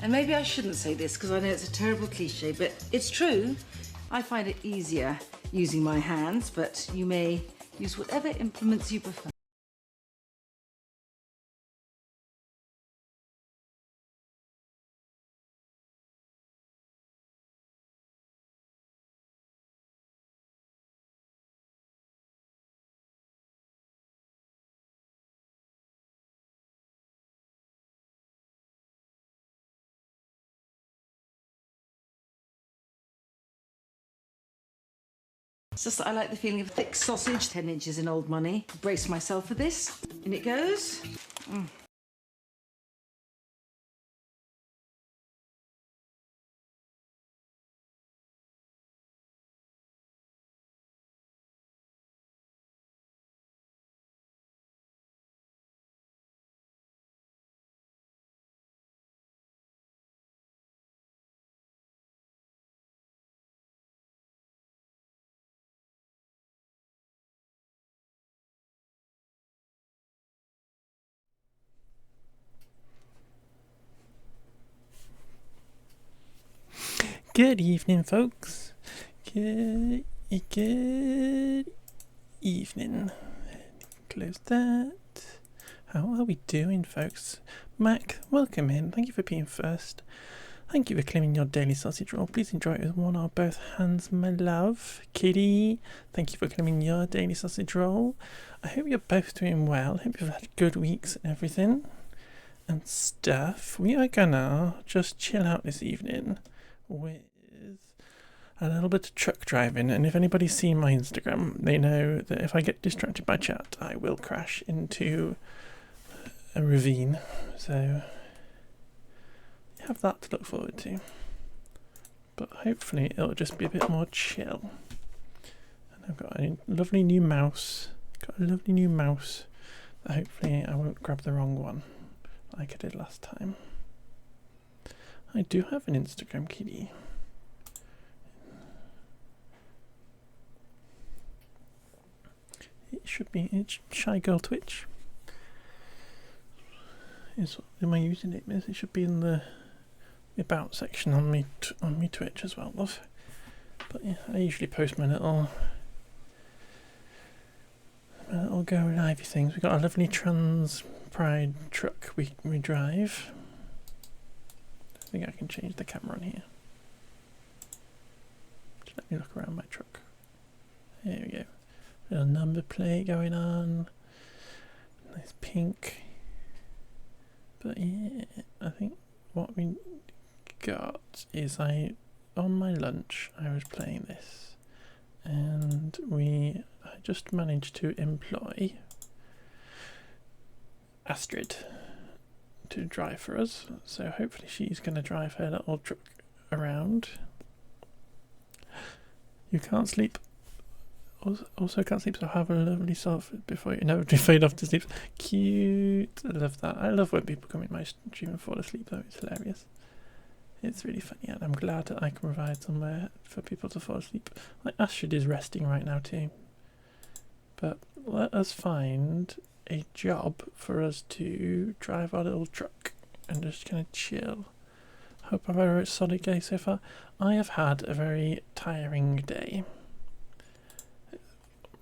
And maybe I shouldn't say this because I know it's a terrible cliche, but it's true. I find it easier using my hands, but you may use whatever implements you prefer. It's just that I like the feeling of thick sausage, 10 inches in old money. Brace myself for this. In it goes. Good evening, folks. Good evening. Close that. How are we doing, folks? Mac, welcome in. Thank you for being first. Thank you for claiming your daily sausage roll. Please enjoy it with one or both hands, my love. Kitty, thank you for claiming your daily sausage roll. I hope you're both doing well. I hope you've had good weeks and everything and stuff. We are gonna just chill out this evening with a little bit of truck driving, and if anybody's seen my Instagram, they know that if I get distracted by chat, I will crash into a ravine. So you have that to look forward to. But hopefully it'll just be a bit more chill. And I've got a lovely new mouse. That hopefully I won't grab the wrong one like I did last time. I do have an Instagram, kitty. It should be, it's Shy Girl Twitch. Am I using it? It should be in the about section on me Twitch as well, love. But yeah, I usually post my little go livey things. We've got a lovely trans pride truck we drive. I think I can change the camera on here. Just let me look around my truck. There we go. Little number plate going on. Nice pink. But yeah, I think what we got is on my lunch I was playing this, and I just managed to employ Astrid to drive for us, so hopefully she's going to drive her little truck around. You can't sleep. Also can't sleep, so have a lovely self before you fade off to sleep. Cute. I love that. I love when people come in my stream and fall asleep, though. It's hilarious. It's really funny, and I'm glad that I can provide somewhere for people to fall asleep. Like Astrid is resting right now too. But let us find a job for us to drive our little truck and just kind of chill. Hope I've had a solid day so far. I have had a very tiring day.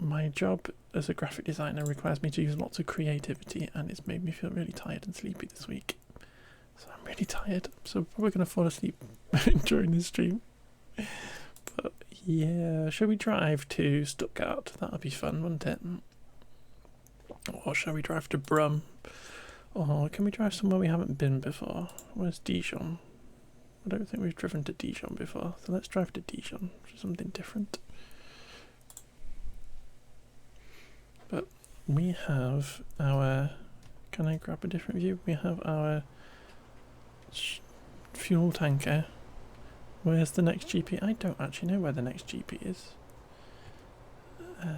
My job as a graphic designer requires me to use lots of creativity, and it's made me feel really tired and sleepy this week. So I'm really tired, so I'm probably going to fall asleep during this stream. But yeah, shall we drive to Stuttgart? That would be fun, wouldn't it? Or shall we drive to Brum? Or can we drive somewhere we haven't been before? Where's Dijon? I don't think we've driven to Dijon before, so let's drive to Dijon for something different. But we have our... Can I grab a different view? We have our fuel tanker. Where's the next GP? I don't actually know where the next GP is. I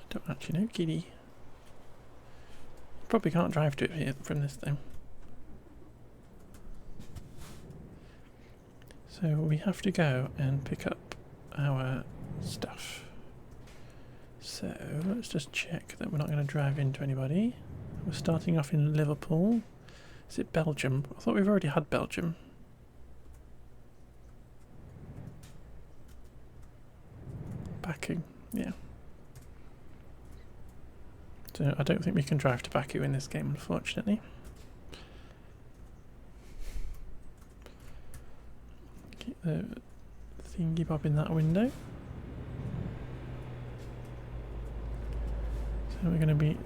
don't actually know, kitty. Probably can't drive to it here from this thing. So we have to go and pick up our stuff. So let's just check that we're not going to drive into anybody. We're starting off in Liverpool. Is it Belgium? I thought we've already had Belgium. Baku, yeah. So I don't think we can drive to Baku in this game, unfortunately. Keep the thingy bob in that window. So we're going to be...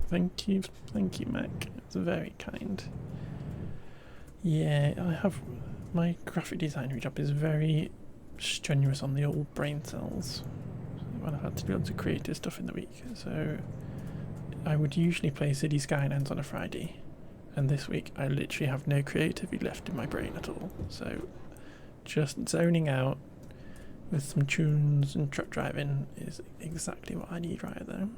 Thank you, Mac. It's very kind. Yeah, I have... My graphic design job is very strenuous on the old brain cells when I've had to do lots of creative stuff in the week. So I would usually play City Skylines on a Friday, and this week I literally have no creativity left in my brain at all. So just zoning out with some tunes and truck driving is exactly what I need right there.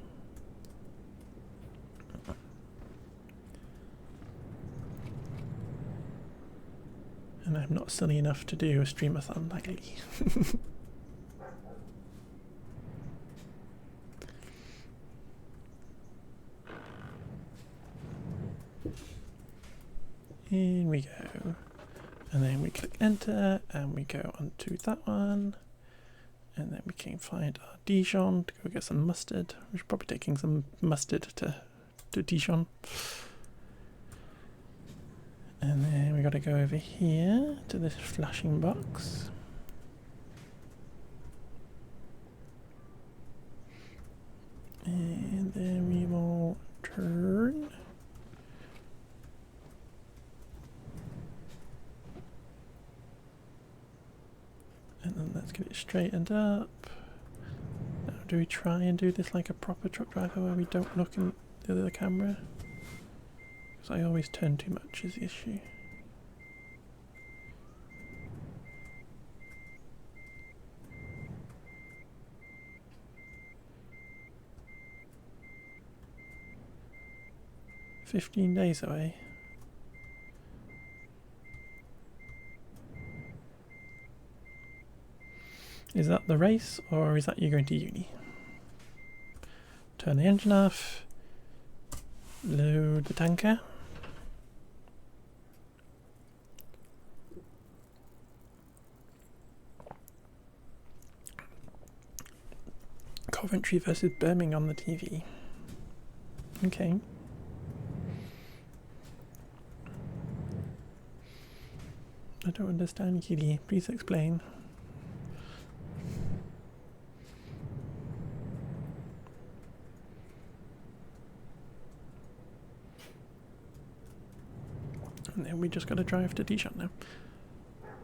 And I'm not silly enough to do a streamathon like Lee. In we go. And then we click enter and we go onto that one. And then we can find our Dijon to go get some mustard. We should probably taking some mustard to Dijon. And then we got to go over here to this flashing box. And then we will turn. And then let's get it straightened up. Now do we try and do this like a proper truck driver where we don't look in the other camera? Because I always turn too much is the issue. "15 days away." Is that the race, or is that you going to uni? Turn the engine off. Load the tanker. Coventry versus Birmingham on the TV. Okay. I don't understand, Kitty. Please explain. And then we just got to drive to Dijon now.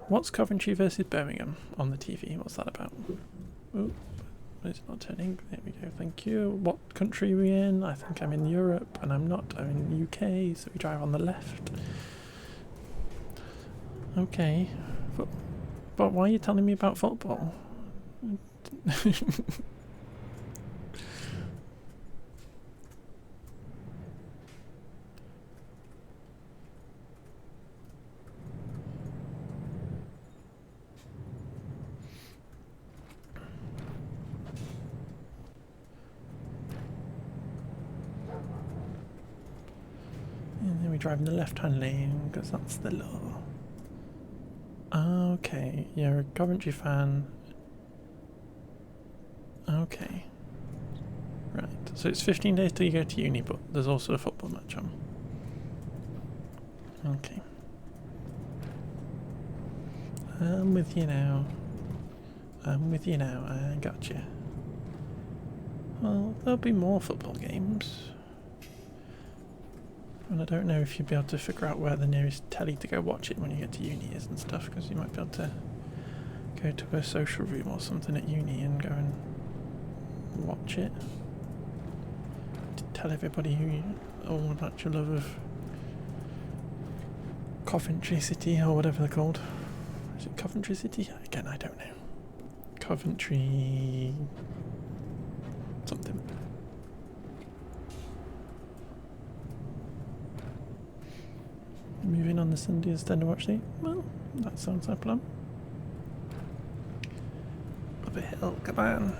What's Coventry versus Birmingham on the TV? What's that about? Oh, it's not turning. There we go. Thank you. What country are we in? I think I'm in Europe, and I'm not. I'm in the UK, so we drive on the left. Okay. But why are you telling me about football? And then we drive in the left-hand lane because that's the law. Okay, you're a Coventry fan. Okay. Right, so it's 15 days till you go to uni, but there's also a football match on. Okay. I'm with you now. I'm with you now, I got you. Well, there'll be more football games. And I don't know if you'll be able to figure out where the nearest telly to go watch it when you get to uni is and stuff, because you might be able to go to a social room or something at uni and go and watch it. To tell everybody all about your love of Coventry City or whatever they're called. Is it Coventry City? Again, I don't know. Coventry... something. Moving on the Sunday instead of watch the... Well, that sounds like a plan. Up ahead. skill, come on.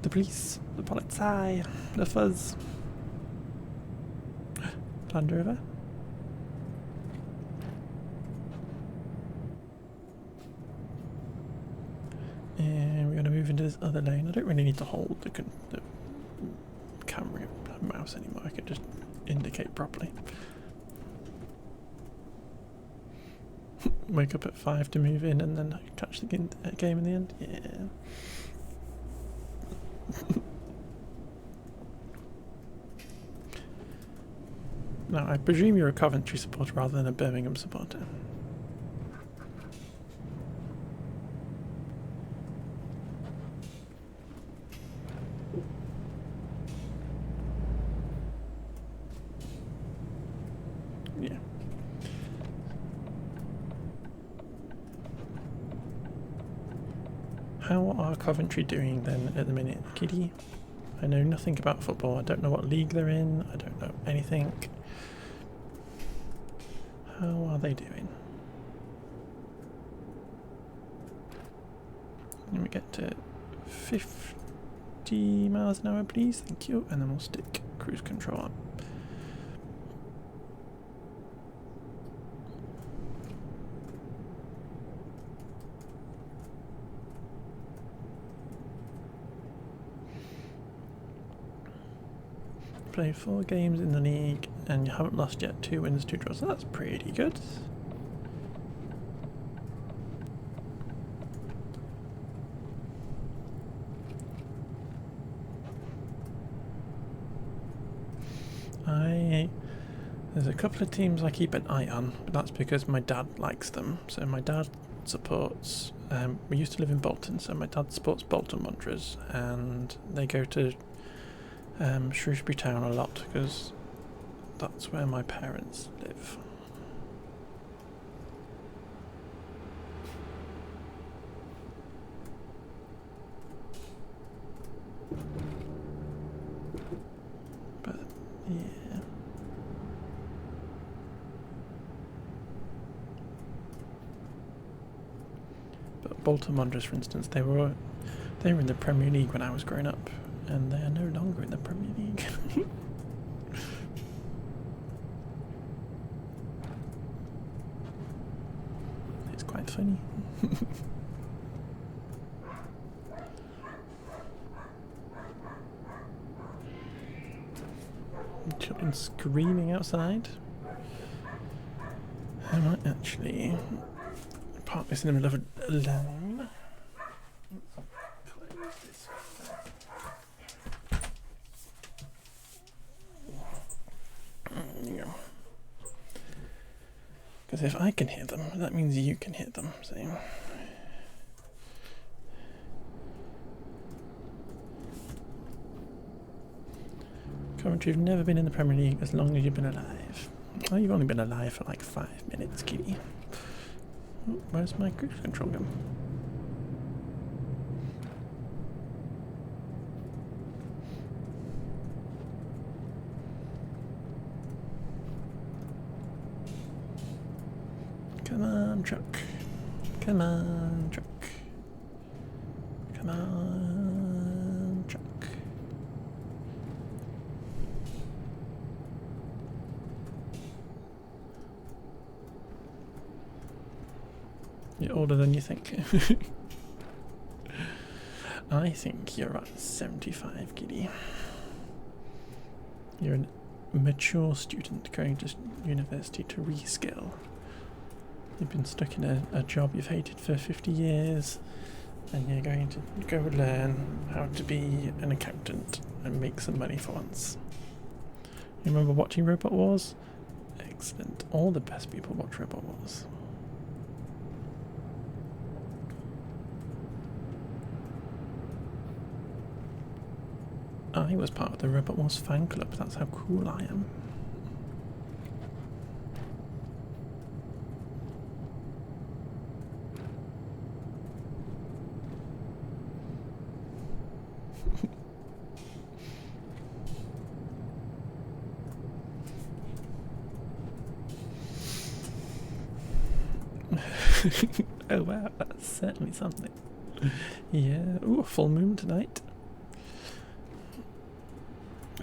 The police, the Polizei, the fuzz. Land Rover. And we're going to move into this other lane. I don't really need to hold the camera mouse anymore. I can just indicate properly. Wake up at 5 to move in and then catch the game in the end. Yeah. Now, I presume you're a Coventry supporter rather than a Birmingham supporter. Yeah. How are Coventry doing then at the minute, Kitty? I know nothing about football. I don't know what league they're in. I don't know anything. How are they doing? Let me get to 50 miles an hour, please. Thank you. And then we'll stick cruise control on. Played 4 games in the league and you haven't lost yet. 2 wins, 2 draws. So that's pretty good. There's a couple of teams I keep an eye on, but that's because my dad likes them. So my dad supports, we used to live in Bolton, so my dad supports Bolton Wanderers, and they go to Shrewsbury Town a lot because that's where my parents live. But yeah. But Bolton Wanderers, for instance, they were in the Premier League when I was growing up, and they are no longer in the Premier League. It's quite funny. Children screaming outside. I might actually park this in the middle of a lane. Close this. There you go. Because if I can hear them, that means you can hear them. So. Coventry have never been in the Premier League as long as you've been alive. Oh, you've only been alive for like 5 minutes, kitty. Oh, where's my cruise control gun? Come on, truck. Come on, truck. Come on, truck. You're older than you think. I think you're at 75, Giddy. You're a mature student going to university to reskill. You've been stuck in a job you've hated for 50 years, and you're going to go learn how to be an accountant and make some money for once. You remember watching Robot Wars? Excellent. All the best people watch Robot Wars. I was part of the Robot Wars fan club. That's how cool I am. Oh wow, that's certainly something. Yeah, ooh, a full moon tonight.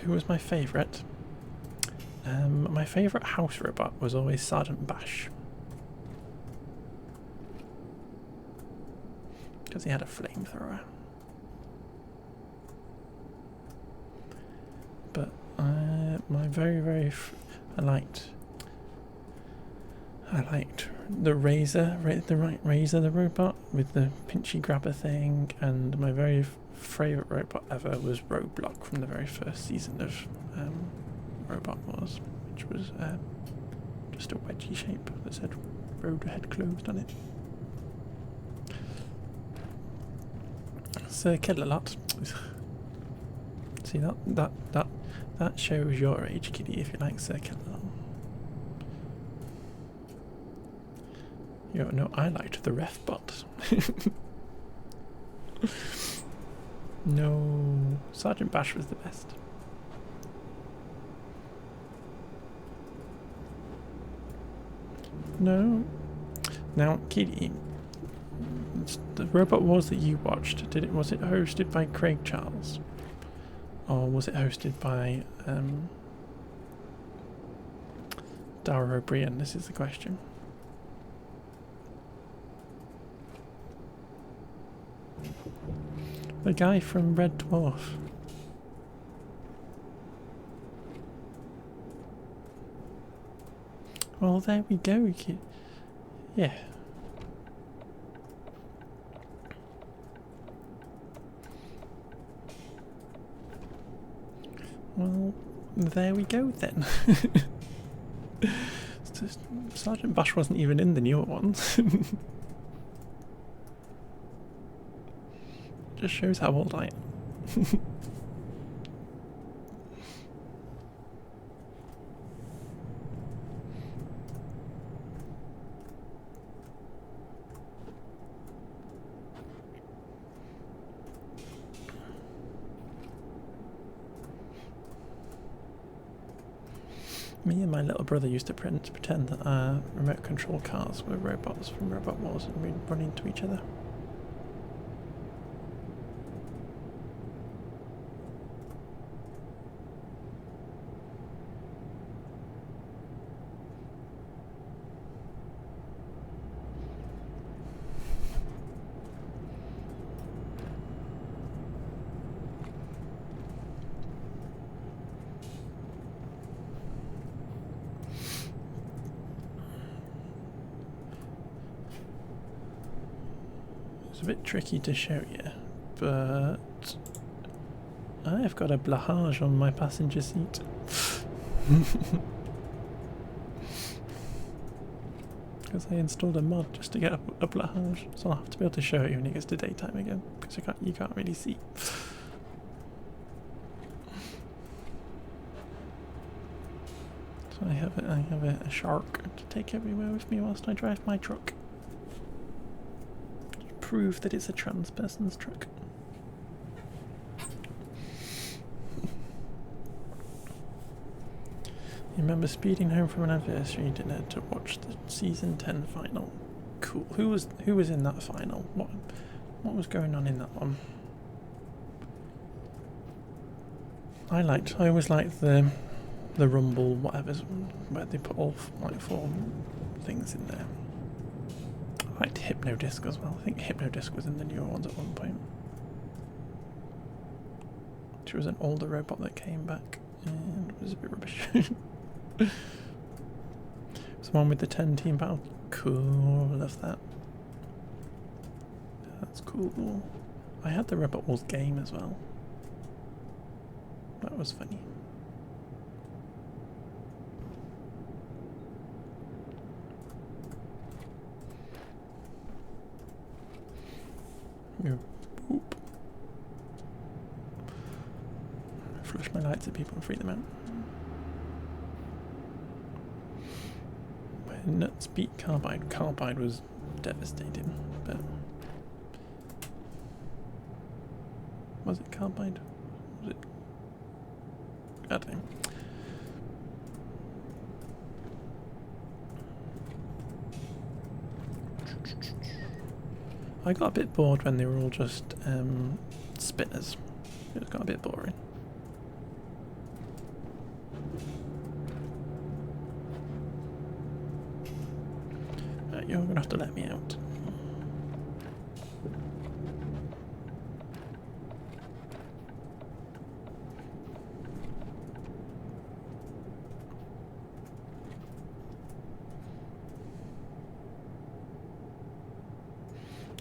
Who was my favourite? My favourite house robot was always Sergeant Bash. Because he had a flamethrower. But my I liked the Razor, the robot with the pinchy grabber thing, and my very favourite robot ever was Roadblock from the very first season of Robot Wars, which was just a wedgie shape that said Roadhead closed on it. Sir Kill-A-Lot. See that shows your age, Kitty, if you like Sir Kill-A-Lot. No, I liked the ref bot. No, Sergeant Bash was the best. No. Now, Kitty, the Robot Wars that you watched, was it hosted by Craig Charles? Or was it hosted by Dara O'Brien? This is the question. The guy from Red Dwarf. Well, there we go. Yeah. Well, there we go then. Sergeant Bash wasn't even in the newer ones. Just shows how old I am. Me and my little brother used to pretend that our remote control cars were robots from Robot Wars and we'd run into each other. It's a bit tricky to show you, but I've got a blahage on my passenger seat. Because I installed a mod just to get a blahage, so I'll have to be able to show you when it gets to daytime again, because you can't really see. So I have a shark to take everywhere with me whilst I drive my truck. Prove that it's a trans person's truck. You remember speeding home from an anniversary dinner to watch the season 10 final? Cool. Who was in that final? What was going on in that one? I always liked the rumble whatever's where they put all like 4 things in there. I liked Hypnodisc as well. I think Hypnodisc was in the newer ones at one point. She was an older robot that came back and was a bit rubbish. It's the one with the 10 team battle. Cool, love that. That's cool. I had the Robot Wars game as well. That was funny. Oop. Flush my lights at people and freak them out. When nuts beat Carbide. Carbide was devastating, but was it Carbide? Was it? I don't know. I got a bit bored when they were all just spinners. It got a bit boring. You're gonna have to let me out.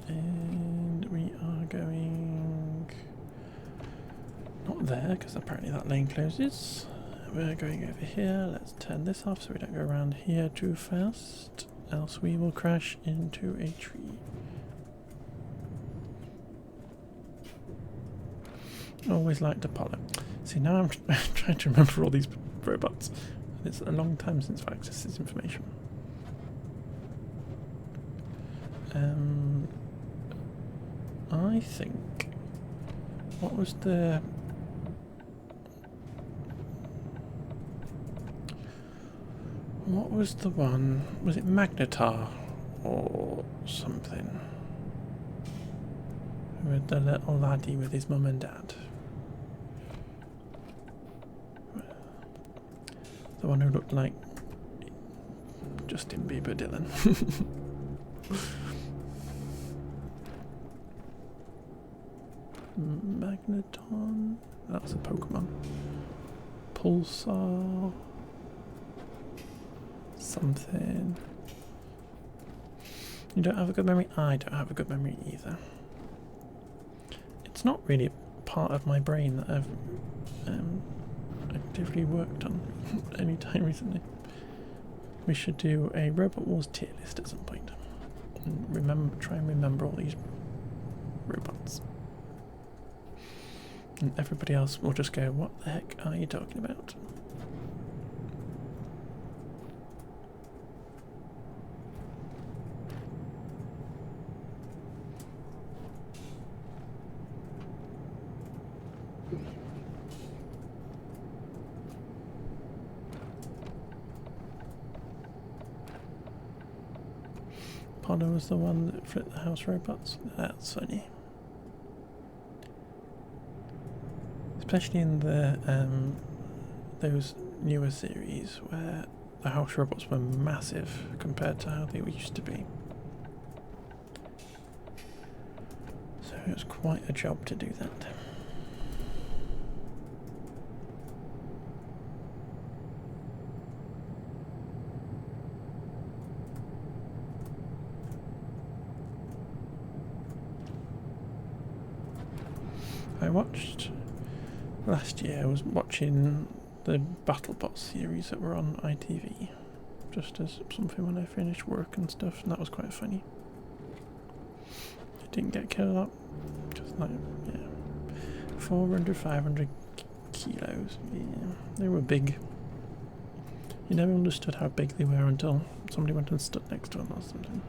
And we are going not there because apparently that lane closes. We're going over here. Let's turn this off so we don't go around here too fast, else we will crash into a tree. Always liked Apollo. See, now I'm trying to remember all these robots. It's a long time since I've accessed this information. I think... What was the... What was the one? Was it Magnetar or something? With the little laddie with his mum and dad. The one who looked like Justin Bieber Dylan. Magneton. That's a Pokemon. Pulsar. Something. You don't have a good memory? I don't have a good memory either. It's not really part of my brain that I've actively worked on any time recently. We should do a Robot Wars tier list at some point. And try and remember all these robots. And everybody else will just go, what the heck are you talking about? Apollo was the one that flipped the house robots. That's funny. Especially in the those newer series where the house robots were massive compared to how they used to be. So it was quite a job to do that. I watched last year, I was watching the BattleBot series that were on ITV, just as something when I finished work and stuff, and that was quite funny. I didn't get killed up, just like, yeah, 400, 500 kilos, yeah, they were big. You never understood how big they were until somebody went and stood next to them or something.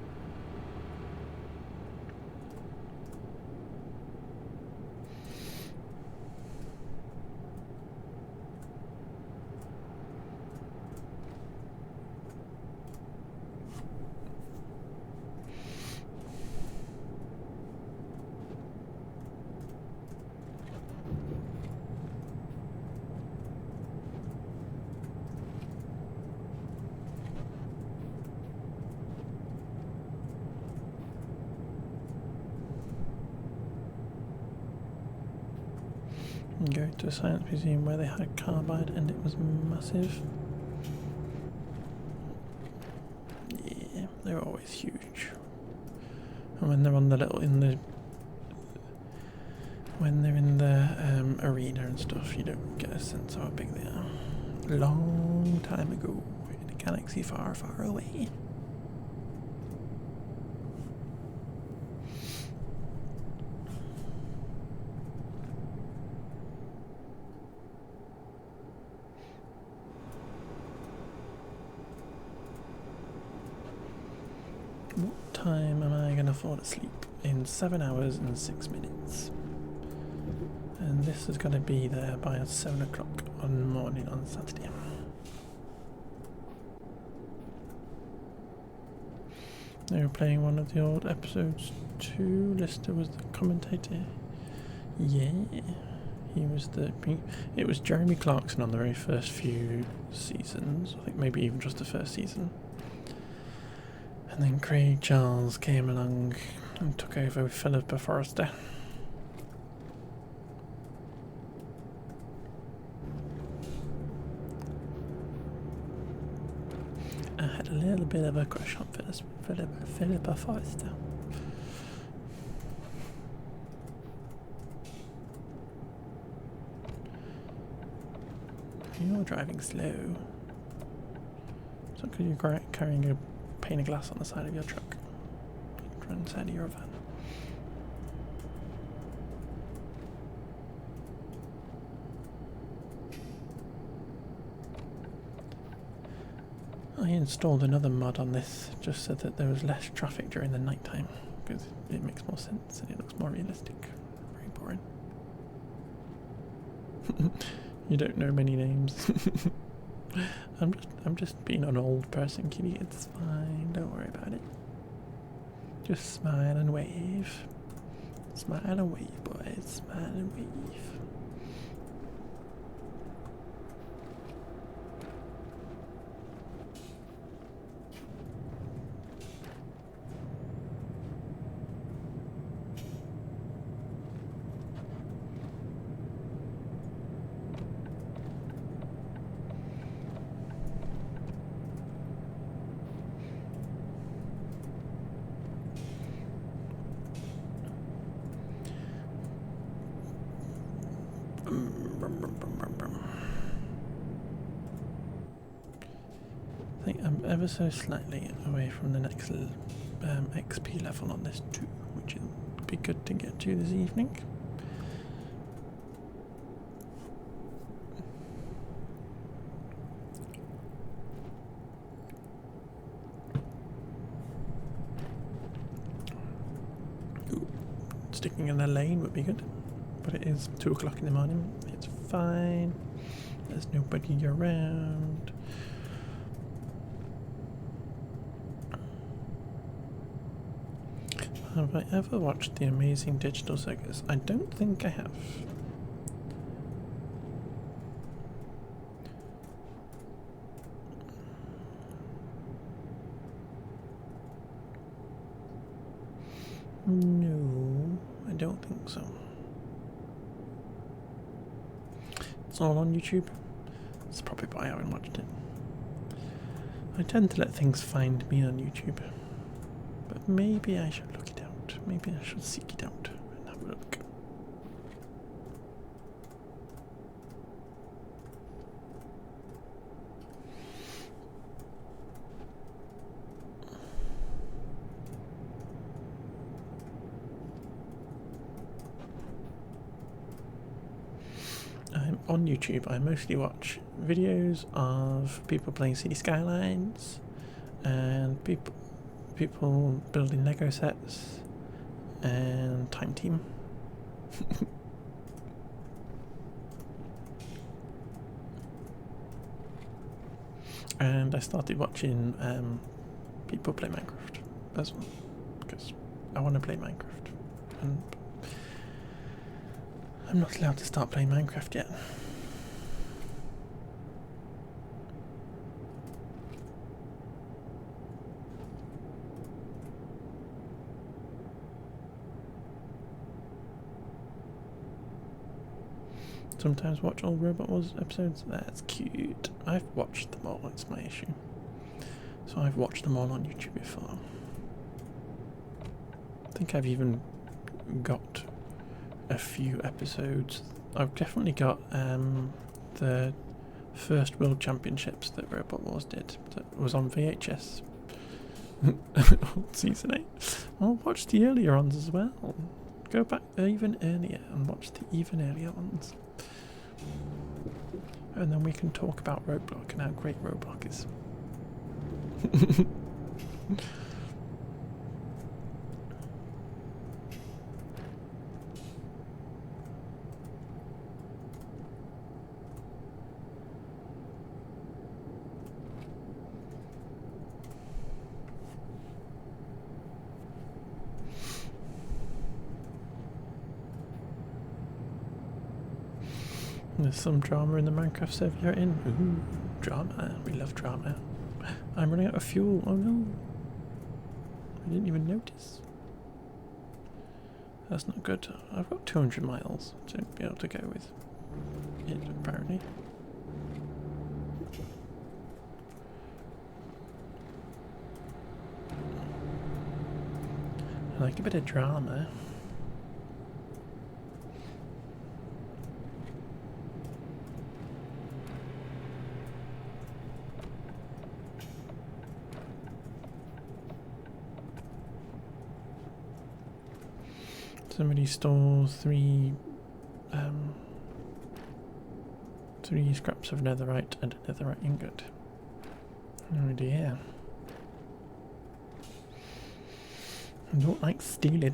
And go to a science museum where they had a carbide and it was massive. Yeah, they're always huge. And when they're on the when they're in the arena and stuff, you don't get a sense of how big they are. Long time ago, in a galaxy far, far away. What time am I going to fall asleep? In 7 hours and 6 minutes. And this is going to be there by 7 o'clock on morning on Saturday. They were playing one of the old episodes 2. Lister was the commentator. Yeah. It was Jeremy Clarkson on the very first few seasons. I think maybe even just the first season. And then Craig Charles came along and took over with Philippa Forrester. I had a little bit of a crush on Philippa Forrester. You're driving slow. It's not because you're carrying a pane of glass on the side of your truck. On the side of your van. I installed another mod on this just so that there was less traffic during the night time, because it makes more sense and it looks more realistic. Very boring. You don't know many names. I'm just being an old person, kitty. It's fine. Don't worry about it. Just smile and wave. Smile and wave, boys. Smile and wave. I think I'm ever so slightly away from the next XP level on this too, which would be good to get to this evening. Ooh, sticking in a lane would be good, but it is 2 o'clock in the morning. It's fine. There's nobody around. Have I ever watched The Amazing Digital Circus? I don't think I have. No, I don't think so. It's all on YouTube. That's probably why I haven't watched it. I tend to let things find me on YouTube. But maybe I should look it out. Maybe I should seek it out and have a look. I'm on YouTube. I mostly watch videos of people playing City Skylines and people building Lego sets and Time Team. And I started watching people play Minecraft as well, because I want to play Minecraft, and I'm not allowed to start playing Minecraft yet. Sometimes watch old Robot Wars episodes. That's cute. I've watched them all, it's my issue. So I've watched them all on YouTube before. I think I've even got a few episodes. I've definitely got the first World Championships that Robot Wars did. That was on VHS. Season 8. I'll watch the earlier ones as well. Go back even earlier and watch the even earlier ones. And then we can talk about Roblox and how great Roblox is. There's some drama in the Minecraft server you're in. Ooh, drama. We love drama. I'm running out of fuel. Oh no. I didn't even notice. That's not good. I've got 200 miles to be able to go with it, apparently. I like a bit of drama. Somebody stole three scraps of netherite and a netherite ingot. Oh dear. I don't like stealing.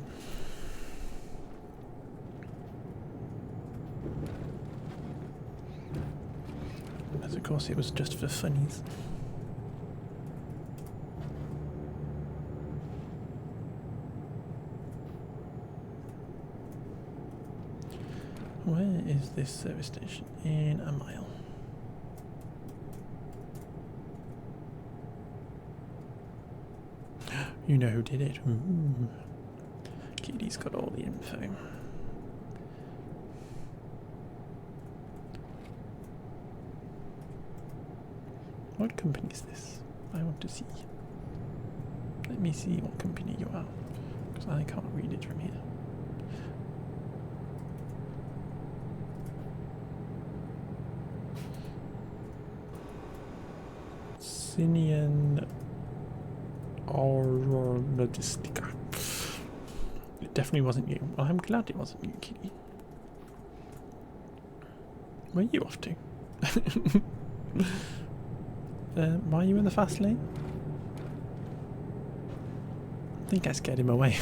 As of course it was just for funnies. Where is this service station? In a mile. You know who did it. Ooh. Kitty's got all the info. What company is this? I want to see. Let me see what company you are, because I can't read it from here. Sinian Logistica. It definitely wasn't you. Well, I'm glad it wasn't you, Kitty. Where are you off to? Why are you in the fast lane? I think I scared him away.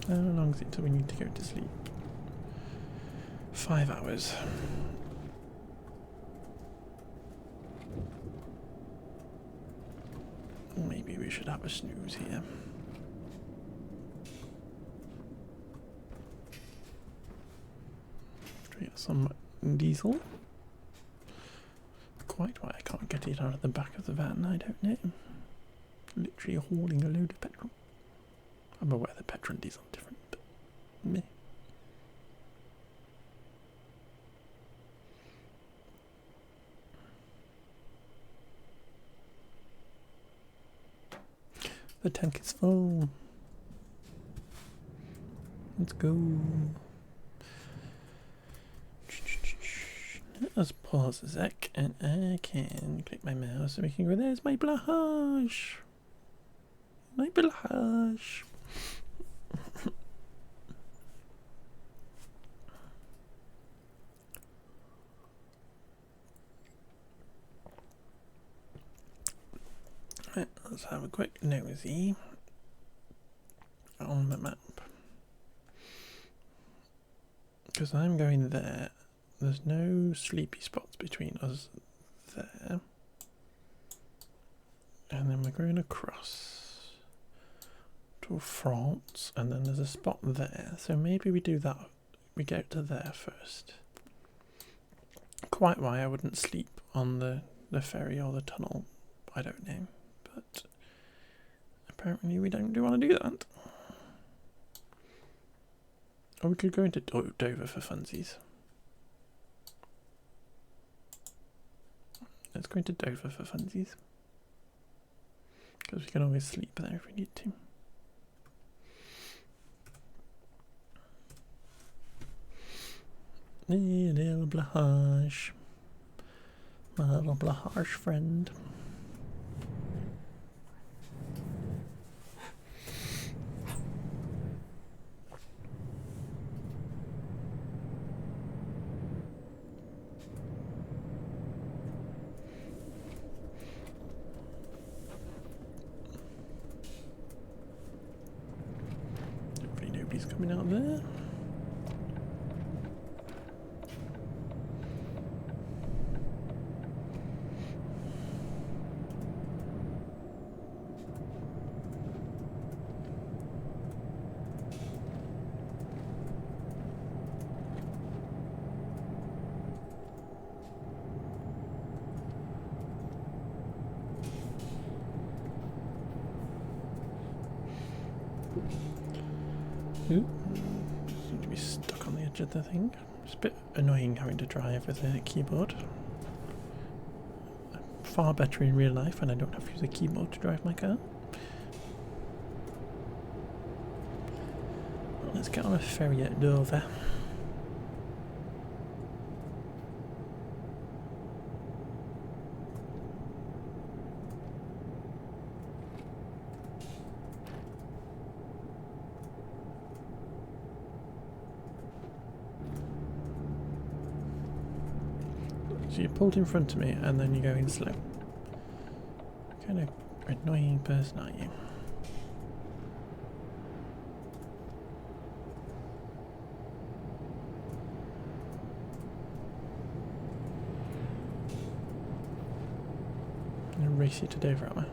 How long is it till we need to go to sleep? 5 hours. Maybe we should have a snooze here. After we get some diesel. Quite why I can't get it out of the back of the van, I don't know. Literally hauling a load of petrol. I'm aware that petrol and diesel are different, but meh. The tank is full. Let's go. Let's pause a sec and I can click my mouse so we can go. There's my blush. My blush. Right, let's have a quick nosy on the map. Because I'm going there. There's no sleepy spots between us there. And then we're going across to France, and then there's a spot there. So maybe we do that. We go to there first. Quite why I wouldn't sleep on the ferry or the tunnel, I don't know. But apparently we don't want to do that. Or we could go into Dover for funsies. Let's go into Dover for funsies. Because we can always sleep there if we need to. Hey, little blush. My little blush friend. Hopefully nobody's coming out there. Ooh, seem to be stuck on the edge of the thing. It's a bit annoying having to drive with a keyboard. Far better in real life when I don't have to use a keyboard to drive my car. Well, let's get on a ferry at Dover. So you pulled in front of me and then you're going slow. What kind of annoying person are you? I'm going to race you to Dover, am I?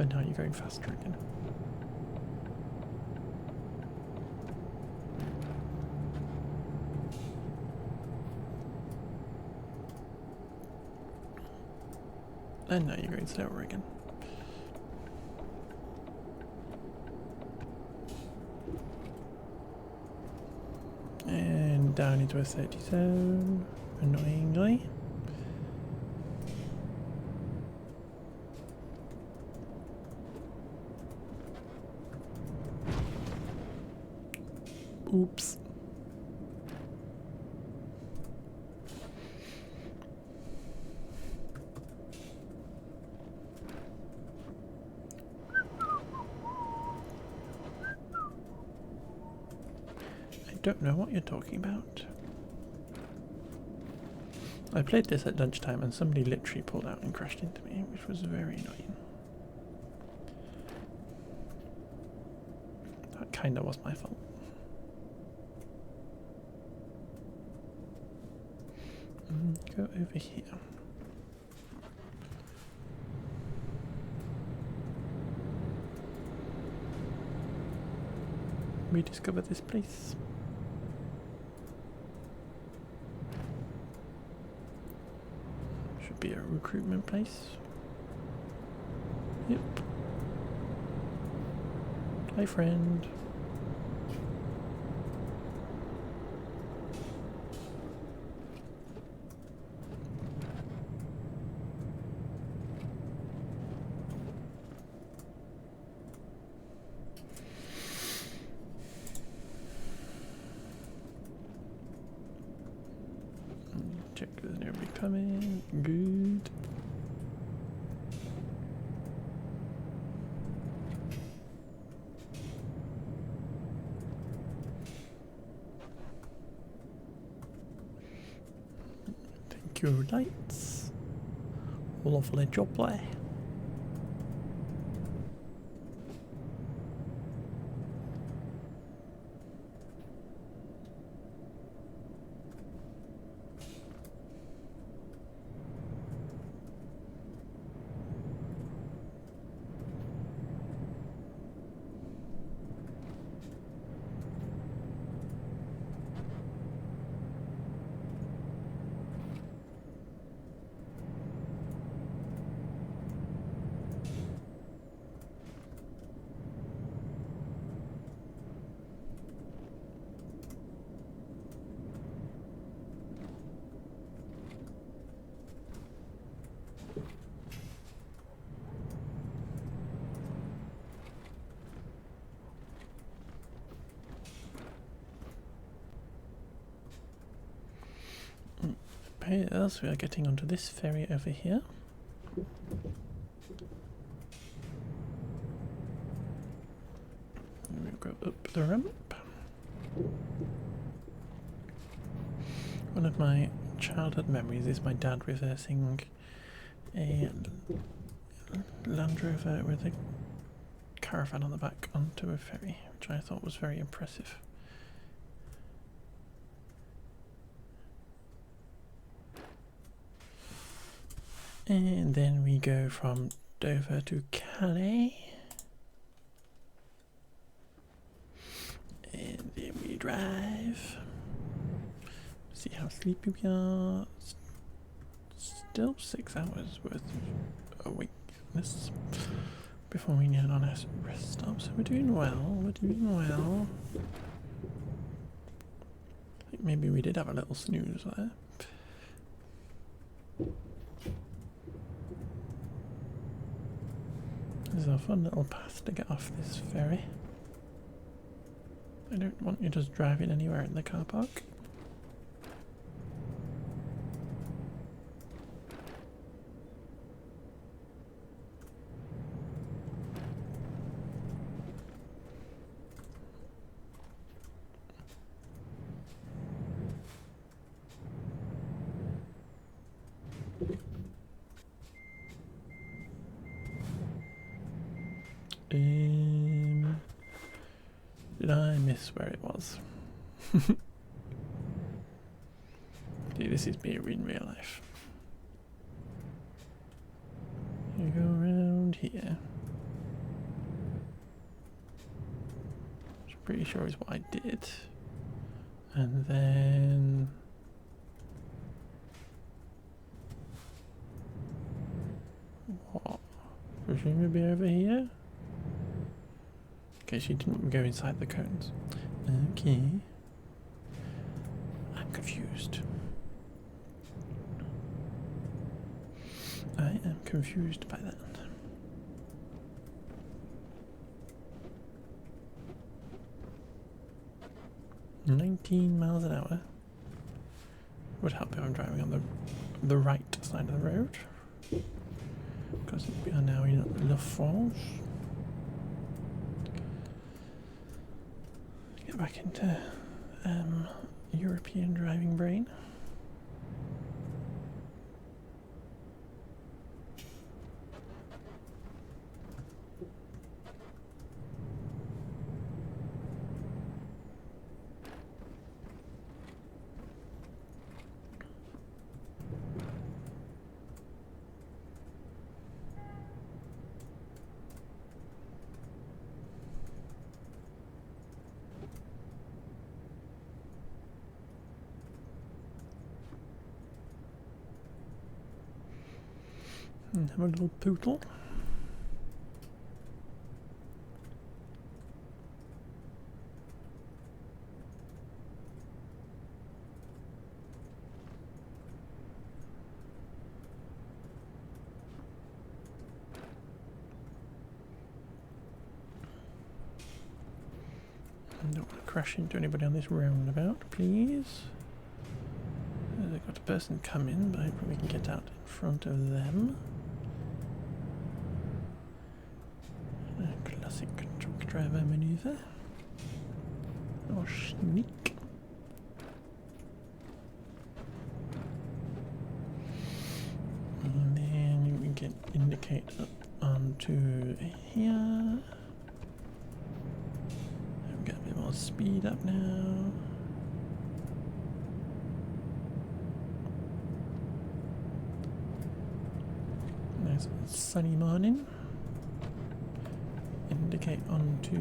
And now you're going faster again. And now you're going slower again. And down into a 30 zone, annoyingly. Oops. I don't know what you're talking about. I played this at lunchtime and somebody literally pulled out and crashed into me, which was very annoying. That kinda was my fault. Go over here. Rediscover this place. Should be a recruitment place. Yep. Hi, friend. Check there's nobody coming. Good. Thank you, lights. Lovely job there. Yes, we are getting onto this ferry over here. We'll go up the ramp. One of my childhood memories is my dad reversing a Land Rover with a caravan on the back onto a ferry, which I thought was very impressive. And then we go from Dover to Calais. And then we drive. See how sleepy we are. still 6 hours worth of awakeness before we get on our rest stop. So we're doing well. We're doing well. I think maybe we did have a little snooze there. This is a fun little path to get off this ferry. I don't want you just driving anywhere in the car park. Did I miss where it was? See, this is me in real life. You go around here. Which I'm pretty sure is what I did. And then... what? Presumably over here? Okay, she didn't go inside the cones. Okay. I'm confused. I am confused by that. "19 miles an hour. Would help if I'm driving on the right side of the road. Because we are now in La France. Get back into European driving brain. And have a little poodle. Don't want to crash into anybody on this roundabout, please. They've got a person coming, but hopefully we can get out in front of them. Classic truck driver maneuver. Or sneak. And then we can indicate up onto here. We've got a bit more speed up now. Nice sunny morning. Indicate onto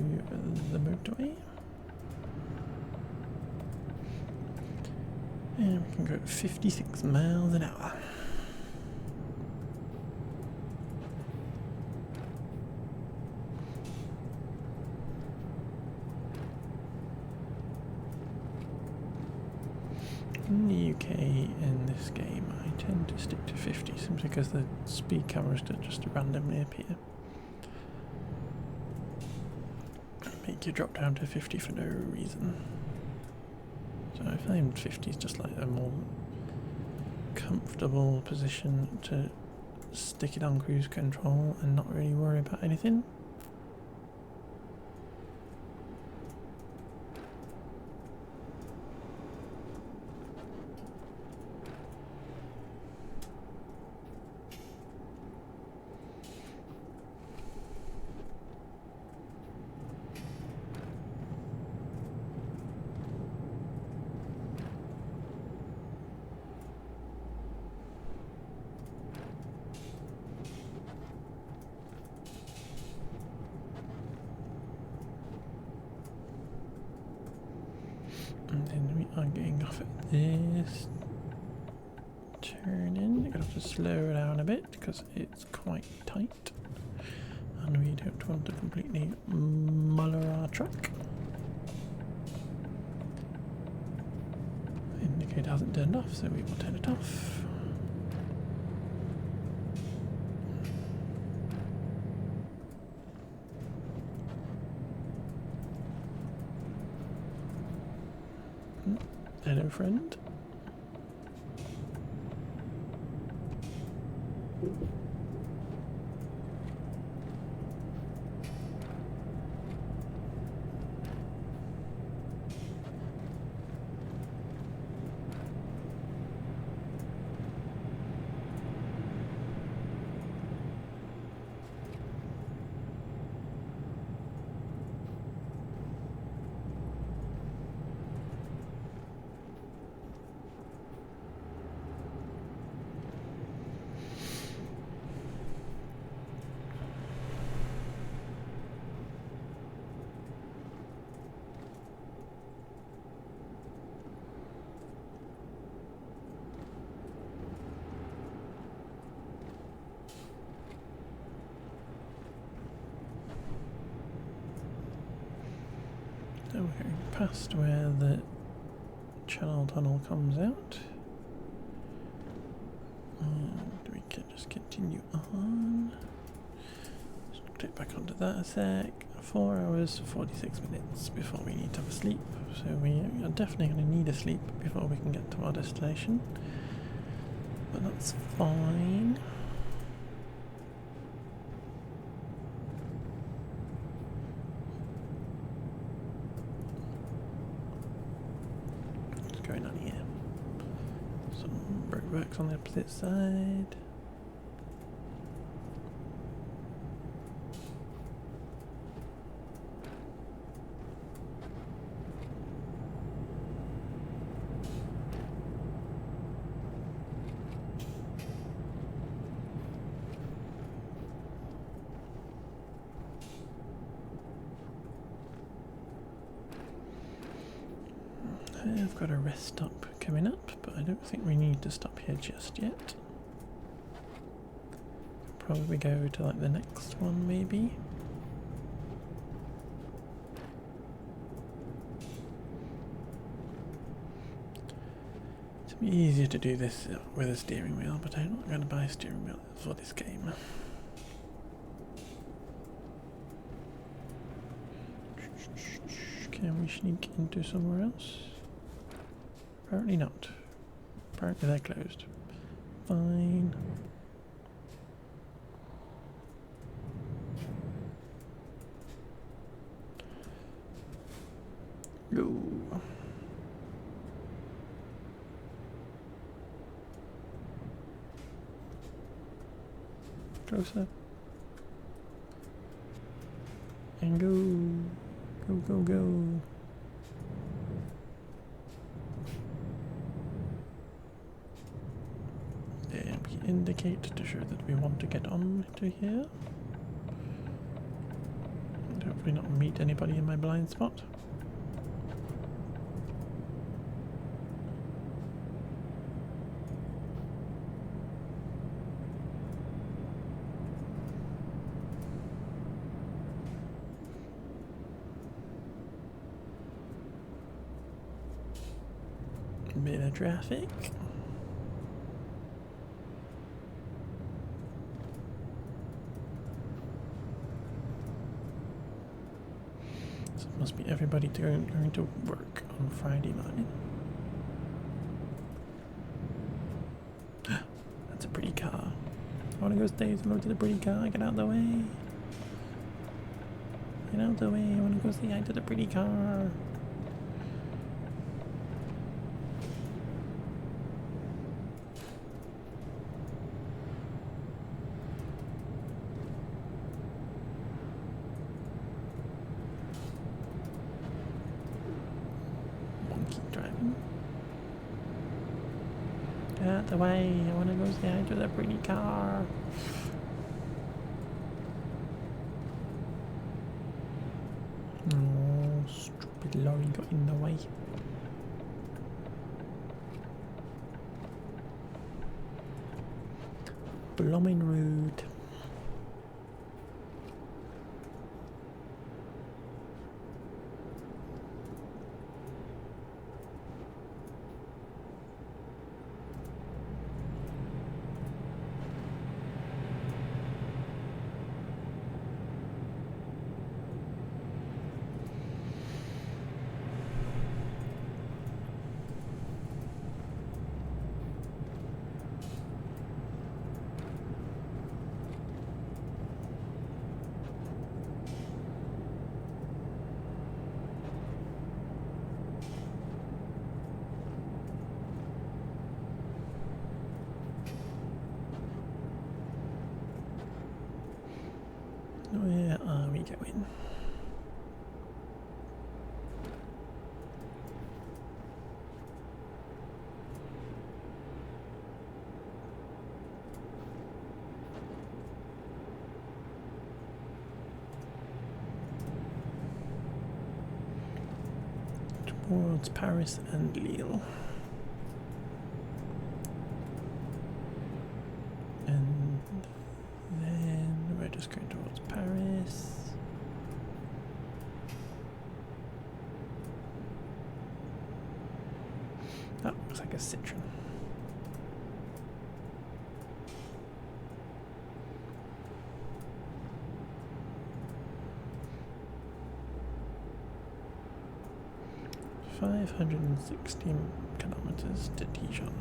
the motorway. And we can go at 56 miles an hour. In the UK, in this game, I tend to stick to 50 simply because the speed cameras just randomly appear. Make you drop down to 50 for no reason. So I find 50 is just like a more comfortable position to stick it on cruise control and not really worry about anything. And then we are getting off at this turning. You're going to have to slow down a bit because it's quite tight. And we don't want to completely muller our truck. Indicator hasn't turned off, so we will turn it off. Hello, friend. So we're going past where the channel tunnel comes out. And we can just continue on. Just click back onto that a sec. 4 hours, 46 minutes before we need to have a sleep. So we are definitely going to need a sleep before we can get to our destination. But that's fine. Going on here. Some roadworks on the opposite side. I've got a rest stop coming up, but I don't think we need to stop here just yet. Probably go to like the next one maybe. It'd be easier to do this with a steering wheel, but I'm not going to buy a steering wheel for this game. Can we sneak into somewhere else? Apparently not. Apparently they're closed. Fine. Go. Closer. And go. Go, go, go. Indicate to show that we want to get on to here. And hopefully not meet anybody in my blind spot. A bit of traffic. Must be everybody going to work on Friday morning. That's a pretty car. I want to go say hello to the pretty car. Get out of the way. Get out of the way. I want to go say hi to the pretty car. Get out the way, I want to go say hi to the pretty car. Oh, stupid lorry got in the way. blooming rude. Where are we going? Towards Paris and Lille. And then we're just going towards Paris. That looks like a Citroen. $516 kilometers to Dijon.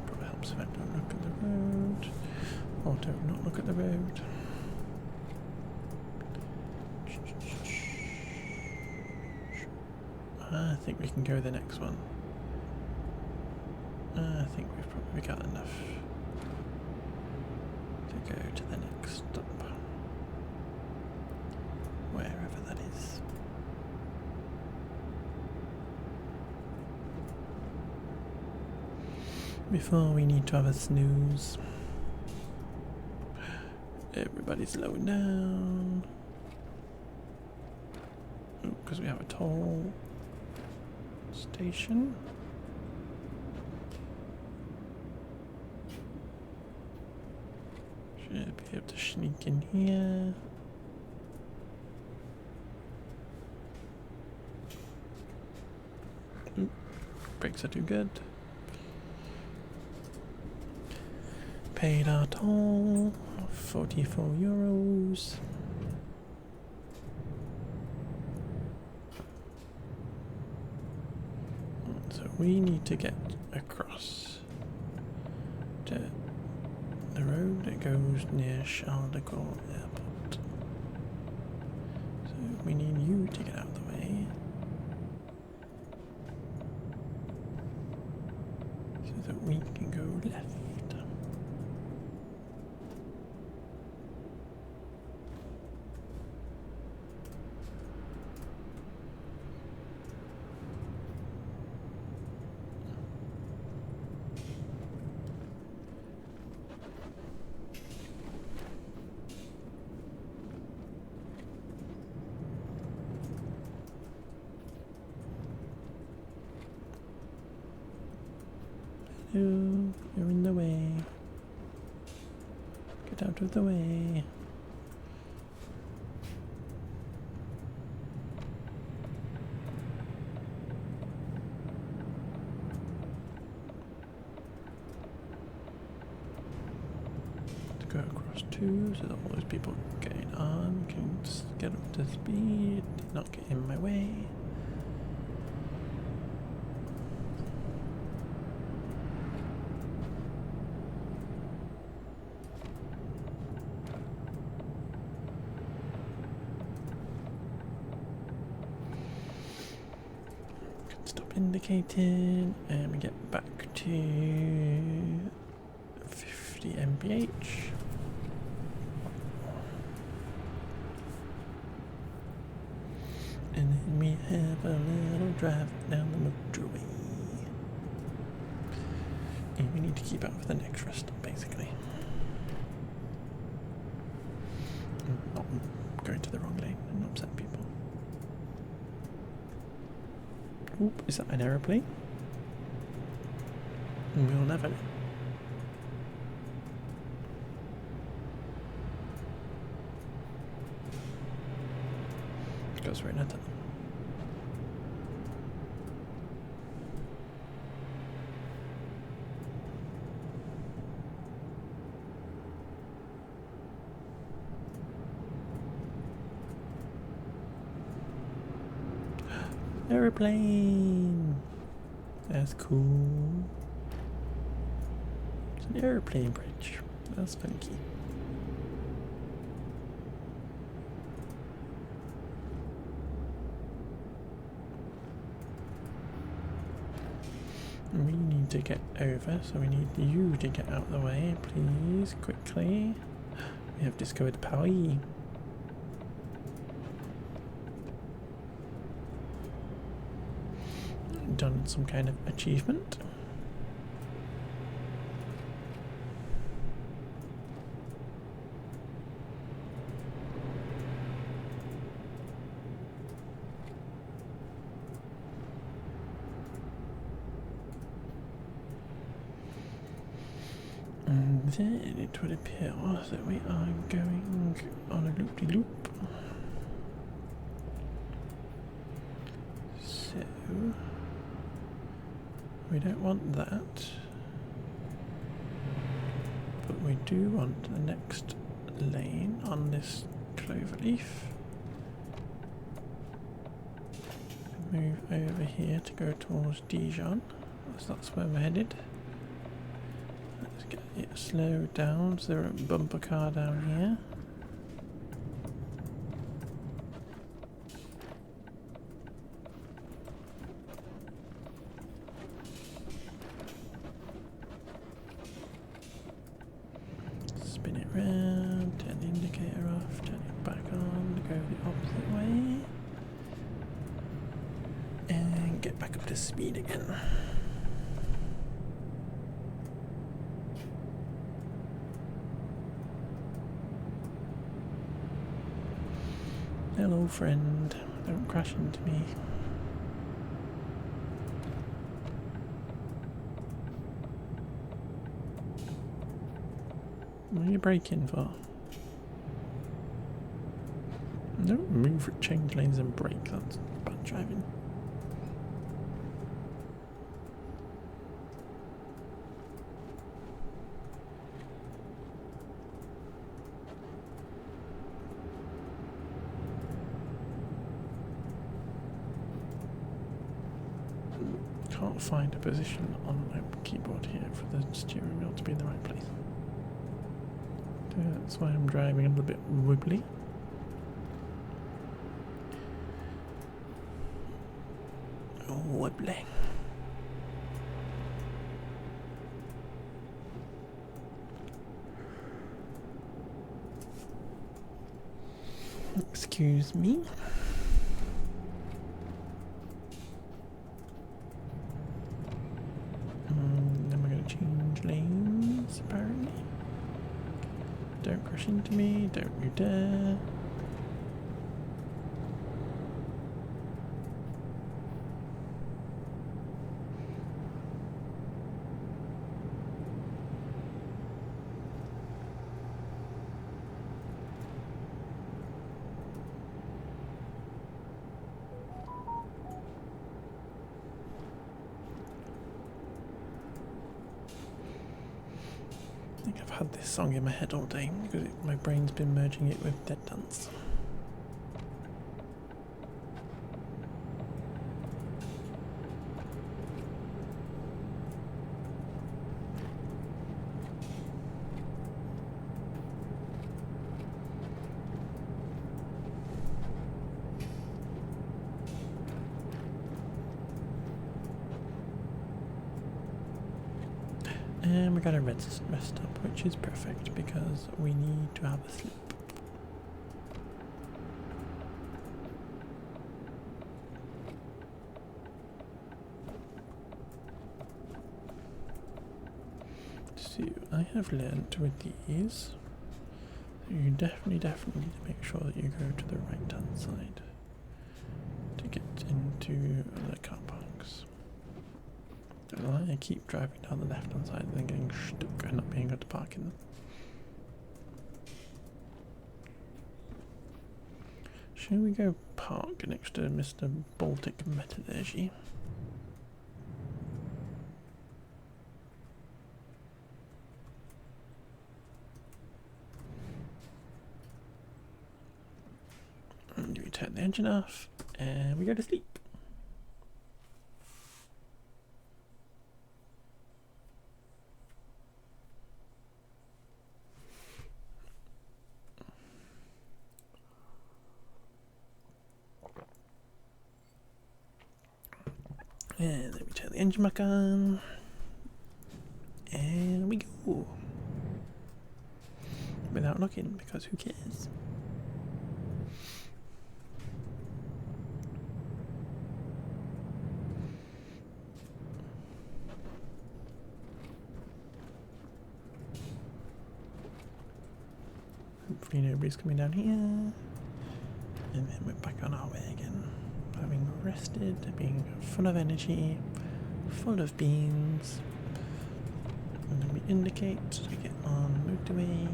Probably helps if I don't look at the road, or don't not look at the road. I think we can go the next one. I think we've probably got enough to go to the next stop, wherever that is. Before we need to have a snooze. Everybody's slowing down. Because we have a toll station. Should be able to sneak in here. Brakes are too good. Paid our toll, €44. So we need to get across to the road that goes near Charles de Gaulle Airport. So we need you to get out of the way so that we can go left. You're in the way. Get out of the way. To go across too, so that all those people getting on can just get up to speed, not get in my way. Stop indicating, and we get back to 50 mph. And then we have a little drive down the motorway. And we need to keep up with the next rest stop, basically. Not going to the wrong lane and upset people. Oop, is that an aeroplane? We'll never know. Goes right at them. Airplane. That's cool. It's an airplane bridge. That's funky. We need to get over, so we need you to get out of the way, please, quickly. We have discovered Paris. Done some kind of achievement. And then it would appear that we are going on a loop-de-loop. So we don't want that, but we do want the next lane on this cloverleaf. Move over here to go towards Dijon, as that's where we're headed. Let's get it slowed down, so there are a bumper car down here. Spin it round, turn the indicator off, turn it back on, go the opposite way, and get back up to speed again. Hello friend, don't crash into me. What are you braking for? Don't move, change lanes and brake, that's bad driving. Can't find a position on my keyboard here for the steering wheel to be in the right place. That's why I'm driving a little bit wibbly. Wibbly. Excuse me. Then we're going to change lanes, apparently. Don't crash into me, don't you dare. I think I've had this song in my head all day because my brain's been merging it with Dead Dance. And we got a rest stop, which is perfect because we need to have a sleep. So I have learned with these, you definitely need to make sure that you go to the right hand side to get into the car parks. Don't know why I keep driving down the left hand side and then getting stuck and not being able to park in them. Shall we go park next to Mr. Baltic Metallurgy? And we turn the engine off and we go to sleep. And then we turn the engine back on. And we go. Without looking, because who cares? Hopefully nobody's coming down here. And then we're back on our way again. Having rested, being full of energy, full of beans. And then we indicate as we get on motorway.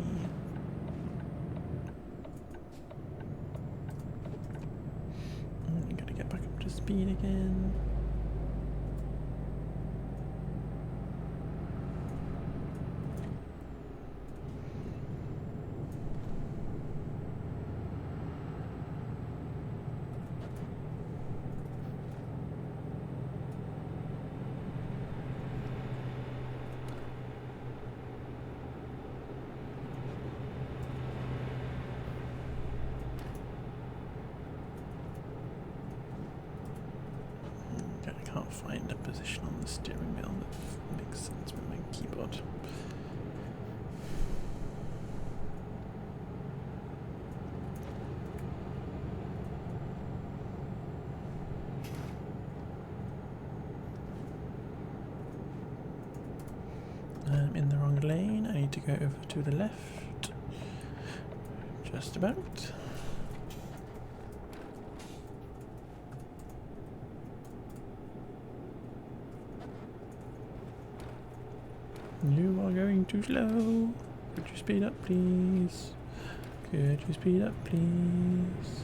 And we gotta get back up to speed again. I can't find a position on the steering wheel that makes sense with my keyboard. I'm in the wrong lane. I need to go over to the left. Just about. You are going too slow. Could you speed up, please? Could you speed up, please?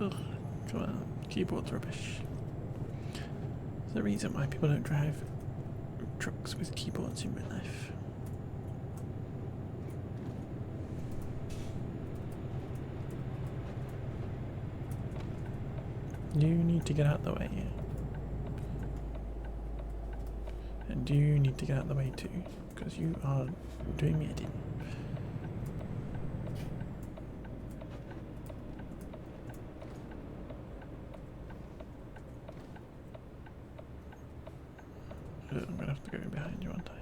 Ugh, come on. Keyboard's rubbish. There's a reason why people don't drive trucks with keyboards in real life. You need to get out the way. And you need to get out the way too, because you are doing me a din. I'm going to have to go behind you, aren't I?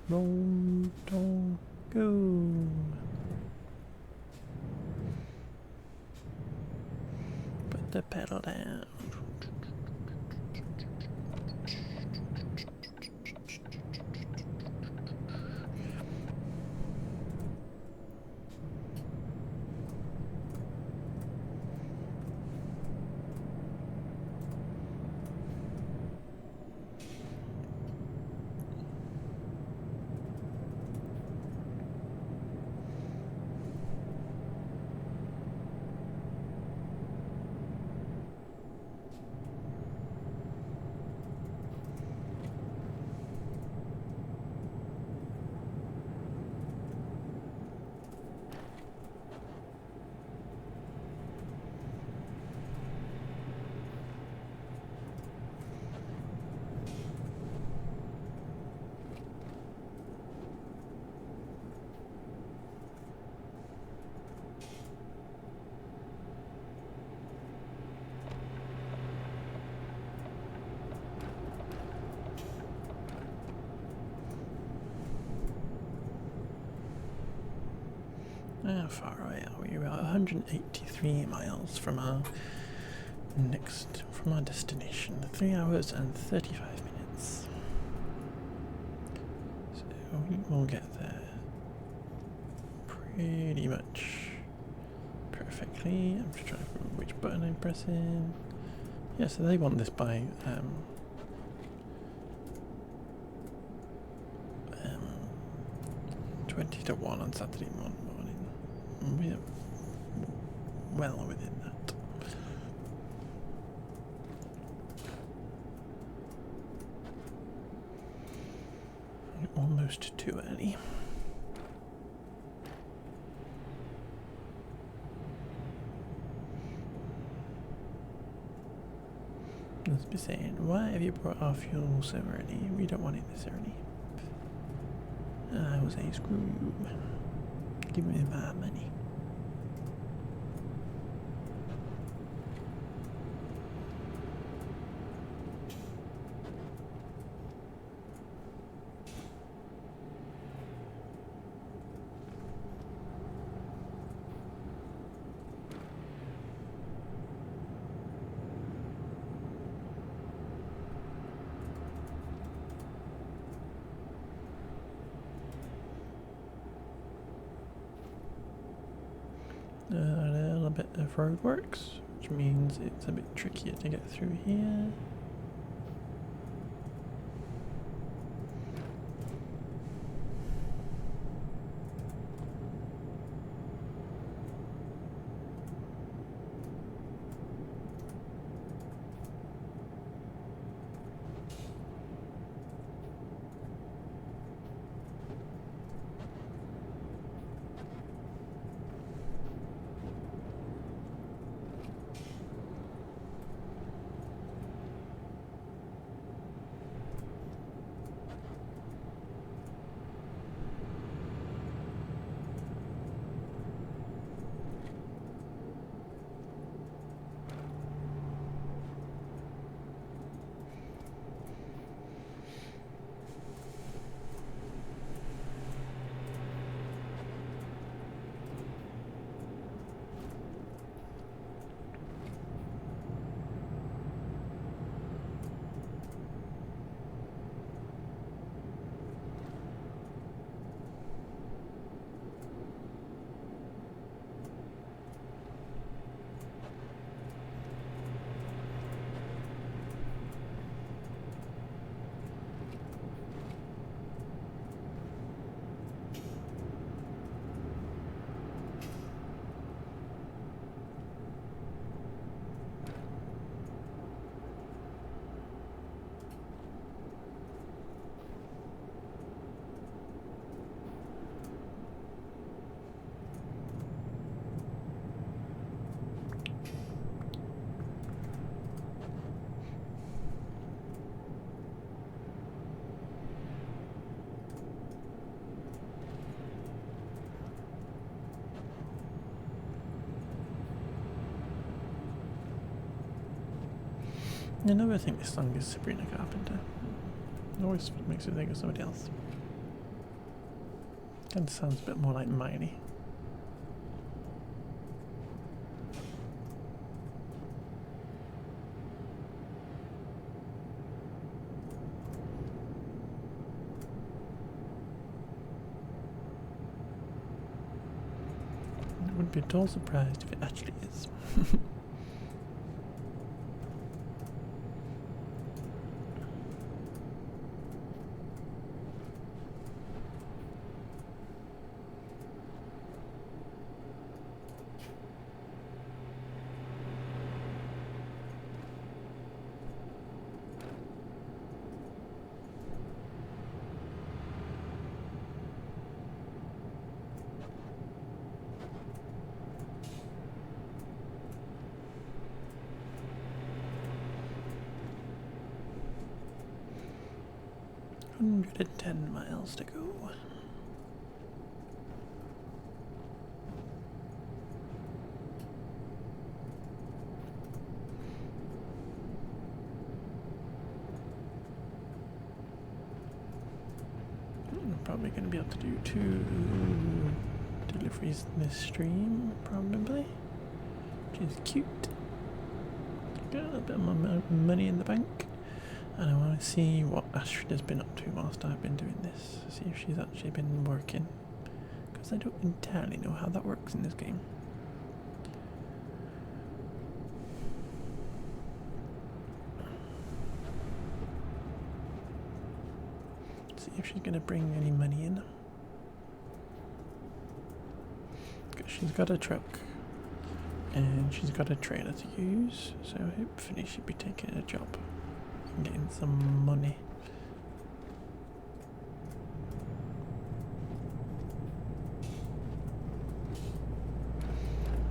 Roll, don't go. Put the pedal down. How far away are we? We're about 183 miles from our destination. 3 hours and 35 minutes. So we will get there pretty much perfectly. I'm just trying to remember which button I'm pressing. Yeah, so they want this by 20 to 1 on Saturday morning. We're well within that. Almost too early. Let's be saying, why have you brought our fuel so early? We don't want it this early. I was a screw you. Give me my money. A little bit of roadworks, which means it's a bit trickier to get through here. I never think this song is Sabrina Carpenter. It always makes me think of somebody else. Kind of sounds a bit more like Miley. I wouldn't be at all surprised if it actually is. $110 to go. I'm probably going to be able to do 2 deliveries in this stream, probably, which is cute. Got a little bit of my money in the bank, and I want to see what Astrid has been up to whilst I've been doing this. See if she's actually been working, because I don't entirely know how that works in this game. See if she's going to bring any money in. Because she's got a truck. And she's got a trailer to use, so hopefully she'll be taking a job and getting some money.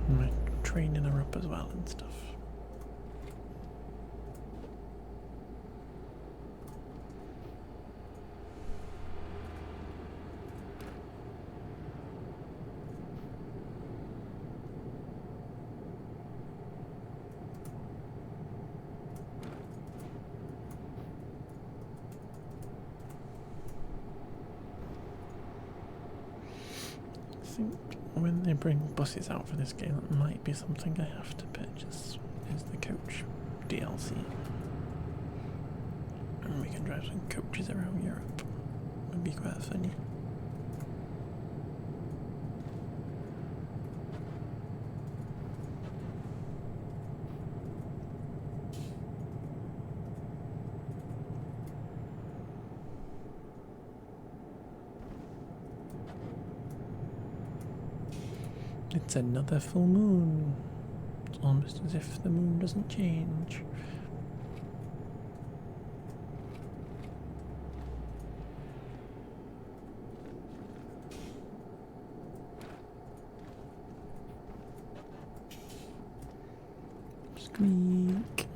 And we're training her up as well and stuff. I think when they bring buses out for this game, it might be something I have to purchase, is the coach DLC. And we can drive some coaches around Europe. Would be quite funny. It's another full moon. It's almost as if the moon doesn't change. Squeak.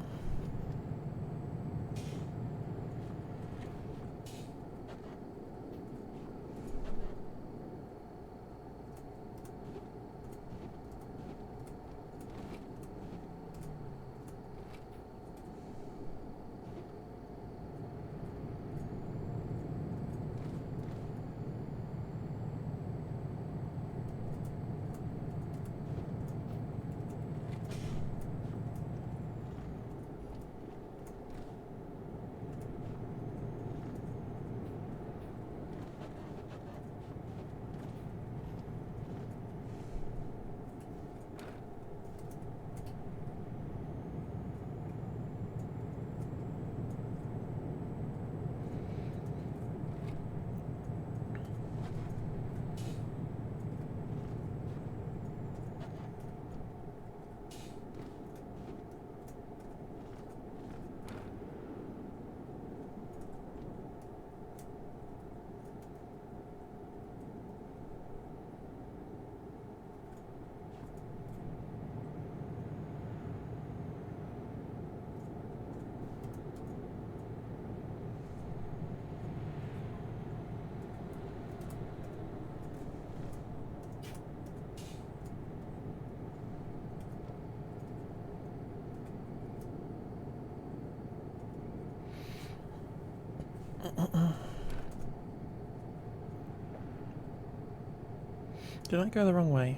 Did I go the wrong way?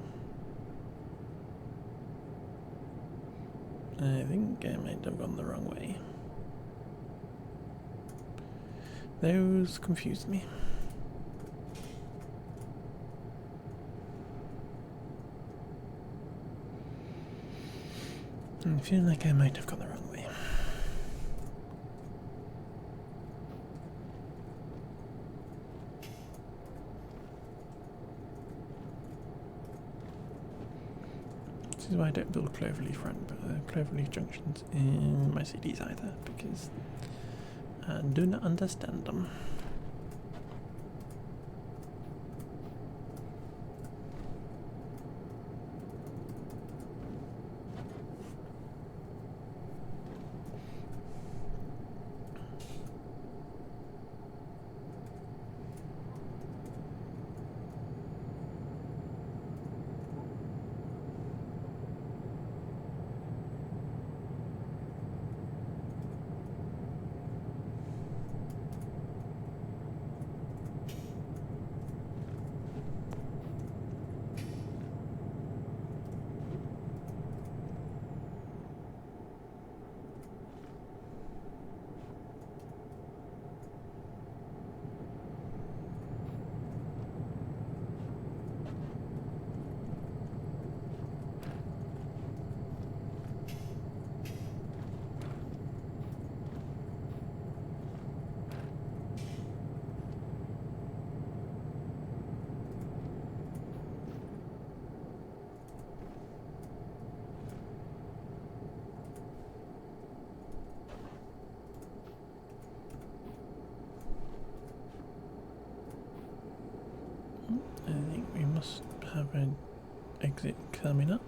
I think I might have gone the wrong way. Those confused me. I feel like I might have gone the wrong way. This is why I don't build cloverleaf junctions in my CDs either, because I do not understand them. must have an exit coming up.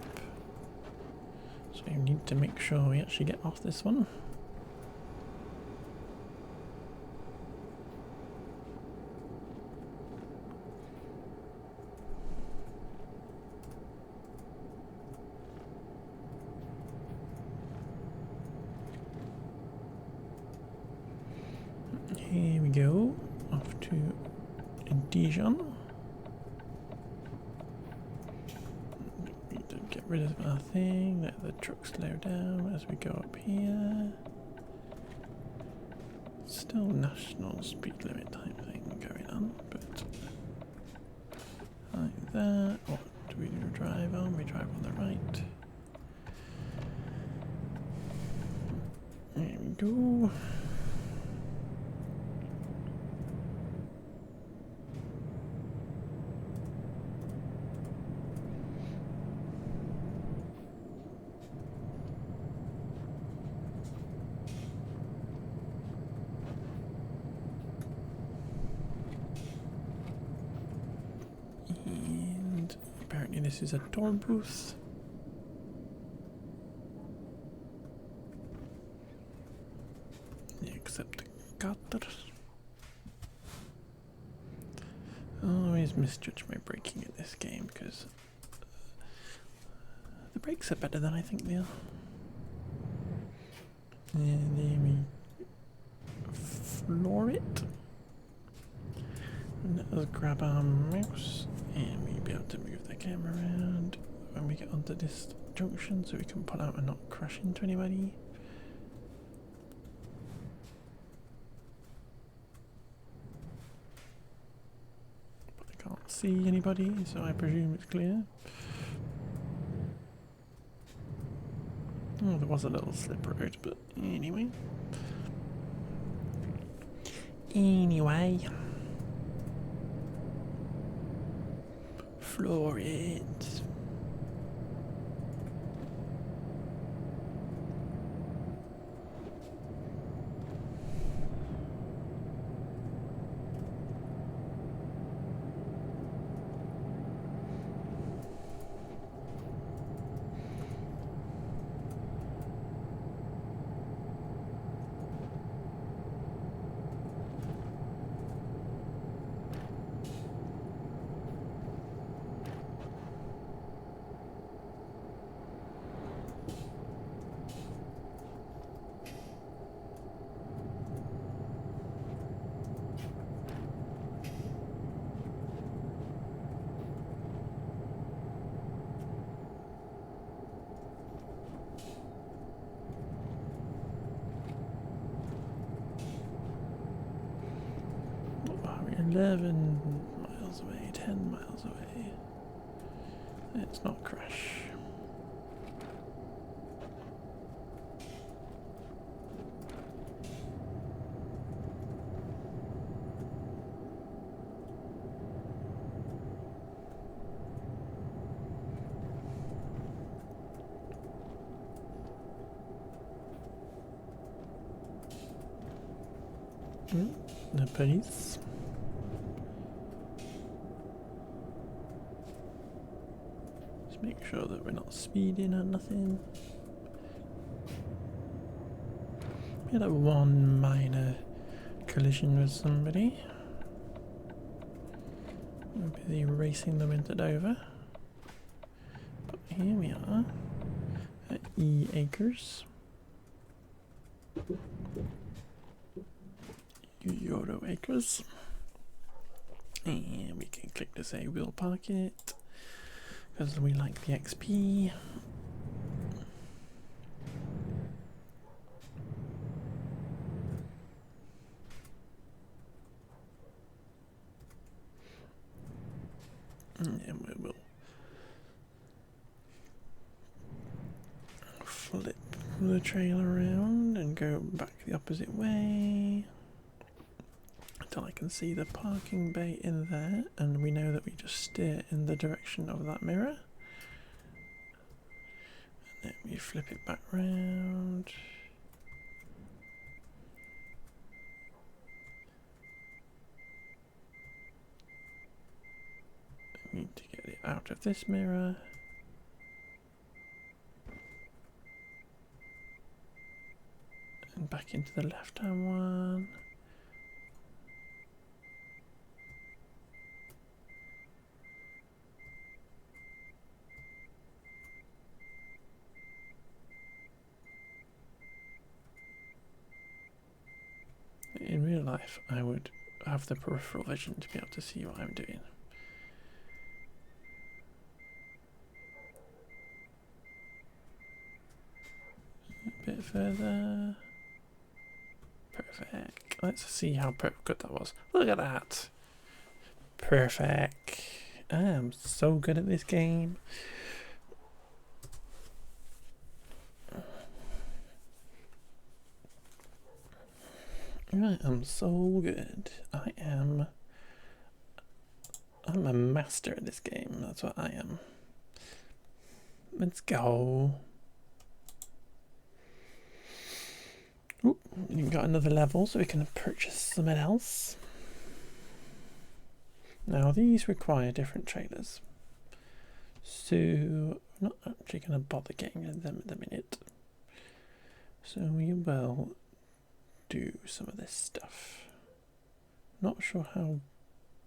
So we need to make sure we actually get off this one. Here we go, off to Dijon. Need to get rid of our thing, let the truck slow down as we go up here. Still national speed limit type thing going on, but like that. What do we drive on? We drive on the right. There we go. And apparently this is a door booth. Accept the cutter. I always misjudge my braking in this game because the brakes are better than I think they are. And then we floor it. And let's grab our mouse and we'll be able to move the camera around when we get onto this junction so we can pull out and not crash into anybody. But I can't see anybody, so I presume it's clear. Oh, there was a little slip road, but anyway. Floor it. What are we, 11 miles away, 10 miles away. Let's not crash. The police. Just make sure that we're not speeding or nothing. We had a one minor collision with somebody. We're busy racing them into Dover. But here we are at E Acres. Euro Acres, and we can click to say we'll park it because we like the XP. And we will flip the trailer around and go back the opposite way. I can see the parking bay in there, and we know that we just steer in the direction of that mirror. And then we flip it back round. I need to get out of this mirror. And back into the left-hand one. In real life, I would have the peripheral vision to be able to see what I'm doing. A bit further. Perfect. Let's see how good that was. Look at that. Perfect. I am so good at this game. I am so good. I'm a master at this game. That's what I am. Let's go. Oop, we've got another level, so we can purchase something else. Now these require different trailers, so I'm not actually going to bother getting them at the minute. So we will do some of this stuff. Not sure how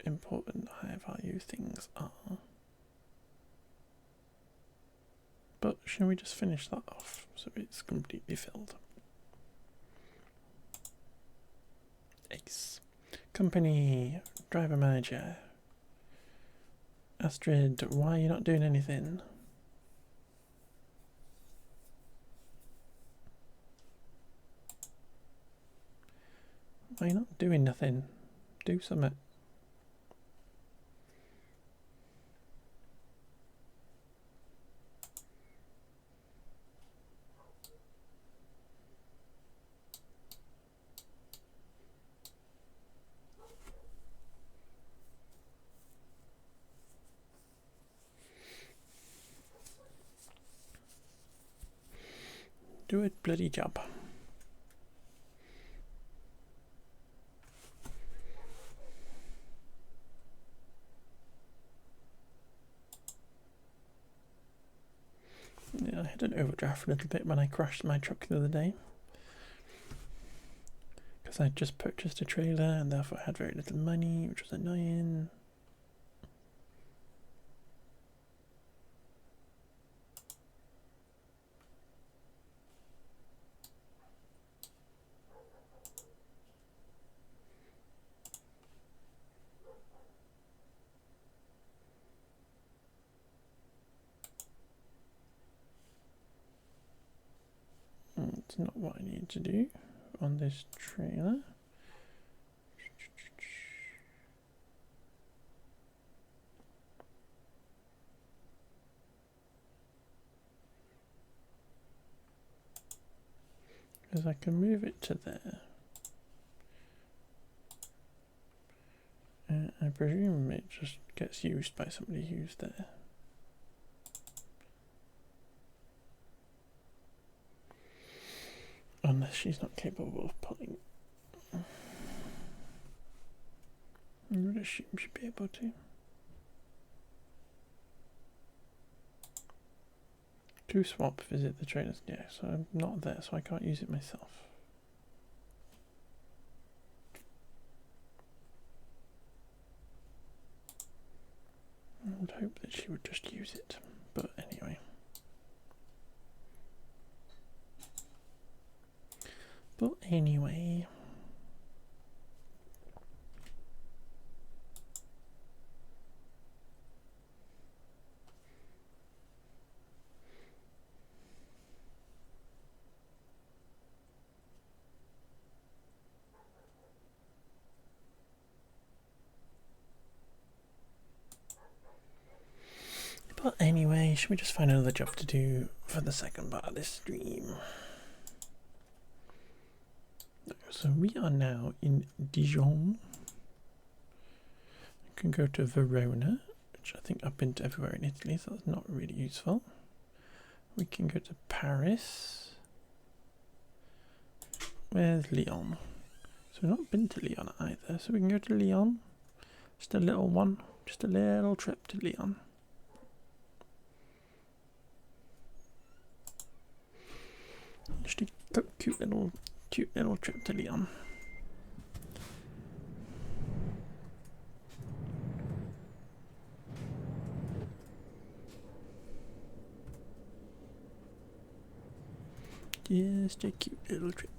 important high value things are, but shall we just finish that off so it's completely filled? Ace. Company, driver manager. Astrid, why are you not doing anything? Why are you not doing nothing? Do something. Do a bloody job. Yeah, I had an overdraft a little bit when I crashed my truck the other day. Because I just purchased a trailer and therefore I had very little money, which was annoying. It's not what I need to do on this trailer. Because I can move it to there. I presume it just gets used by somebody who's there. Unless she's not capable of pulling. I would assume she'd be able to. To swap, visit the trailers. Yeah, so I'm not there, so I can't use it myself. I would hope that she would just use it, but anyway. But anyway. But anyway, should we just find another job to do for the second part of this stream? So we are now in Dijon. We can go to Verona, which I think I've been to everywhere in Italy, so that's not really useful. We can go to Paris. Where's Lyon? So we've not been to Lyon either, so we can go to Lyon. Just a little one, just a little trip to Lyon. Just a cute little trip to Leon. Just a cute little trip.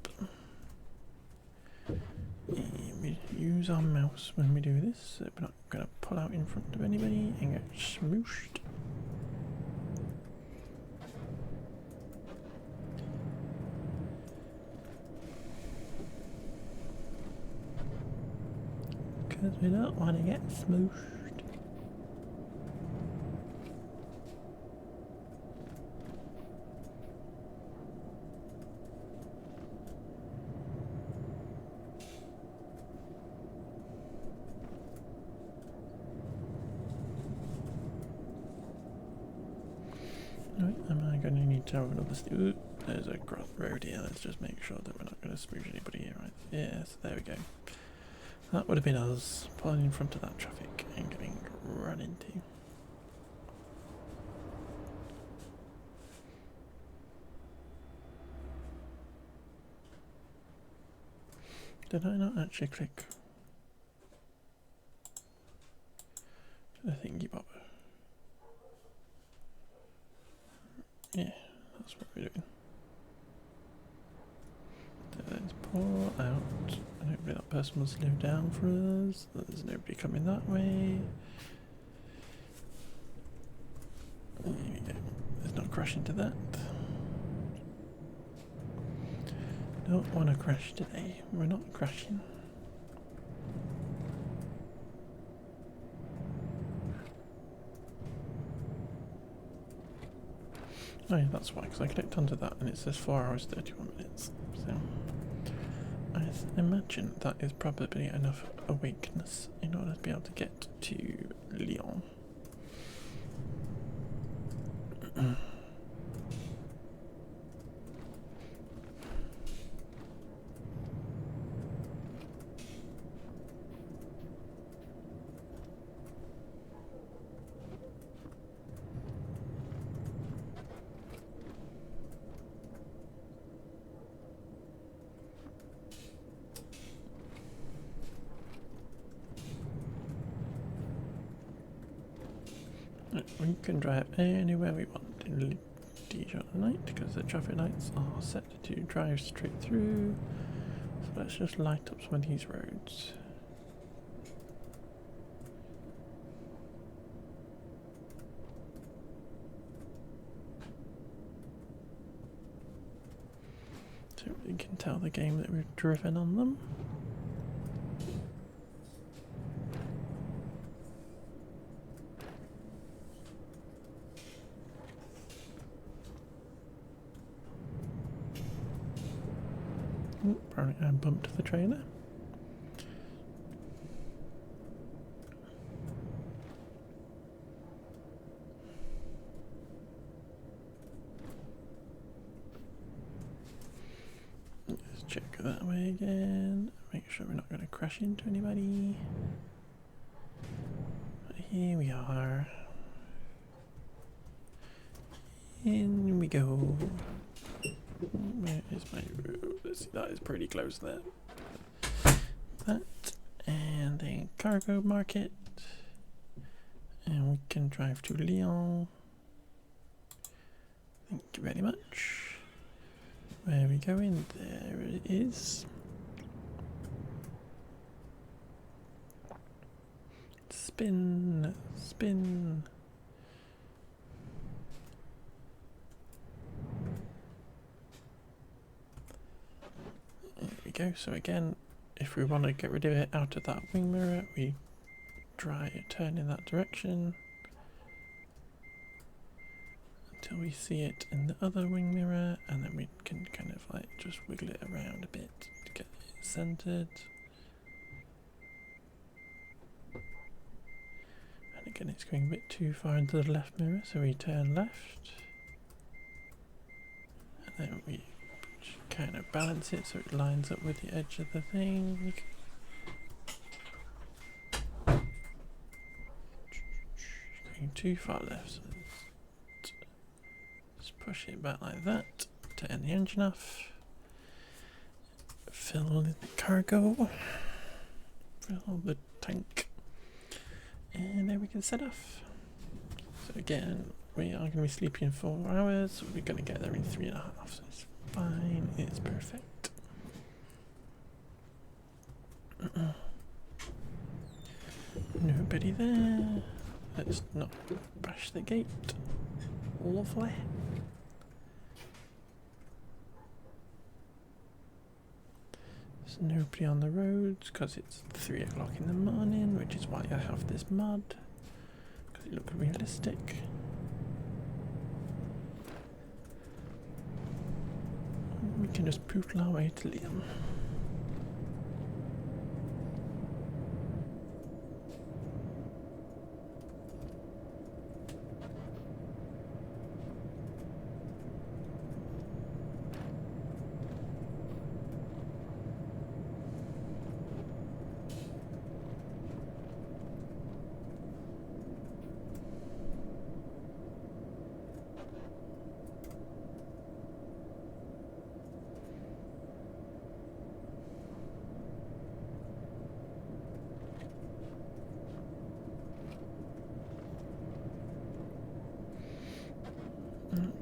And we use our mouse when we do this, so we're not going to pull out in front of anybody and get smooshed. Because we don't want to get smooshed. Right, am I going to need to have another Ooh, there's a cross road here. Let's just make sure that we're not going to smoosh anybody here, right? Yes, there we go. That would have been us pulling in front of that traffic and getting run into. Did I not actually click the thingy bob? Yeah, that's what we're doing. So let's pull out. Hopefully that person will slow down for us. There's nobody coming that way. There we go. Let's not crash into that. Don't want to crash today. We're not crashing. Oh yeah, that's why, because I clicked onto that and it says 4 hours 31 minutes. So I imagine that is probably enough awakeness in order to be able to get to Lyon. We can drive anywhere we want in Dijon at night because the traffic lights are set to drive straight through. So let's just light up some of these roads. So we can tell the game that we've driven on them. Apparently I bumped the trailer. Let's check that way again. Make sure we're not going to crash into anybody. But here we are. In we go. Where is my road? Let's see, that is pretty close there. That and a cargo market. And we can drive to Lyon. Thank you very much. Where are we going? There it is. Spin, spin. There we go. So again, if we want to get rid of it out of that wing mirror, we turn in that direction until we see it in the other wing mirror, and then we can kind of like just wiggle it around a bit to get it centered. And again, it's going a bit too far into the left mirror, so we turn left, and then we kind of balance it so it lines up with the edge of the thing. Going too far left, so just push it back like that. turn the engine off, fill the cargo, fill the tank, and then we can set off. So again, we are going to be sleeping 4 hours, we're going to get there in 3.5, so it's fine, it's perfect. Nobody there. Let's not bash the gate. Lovely. There's nobody on the roads because it's 3 o'clock in the morning, which is why I have this mod, because it looks realistic. We can just poodle our way to Liam.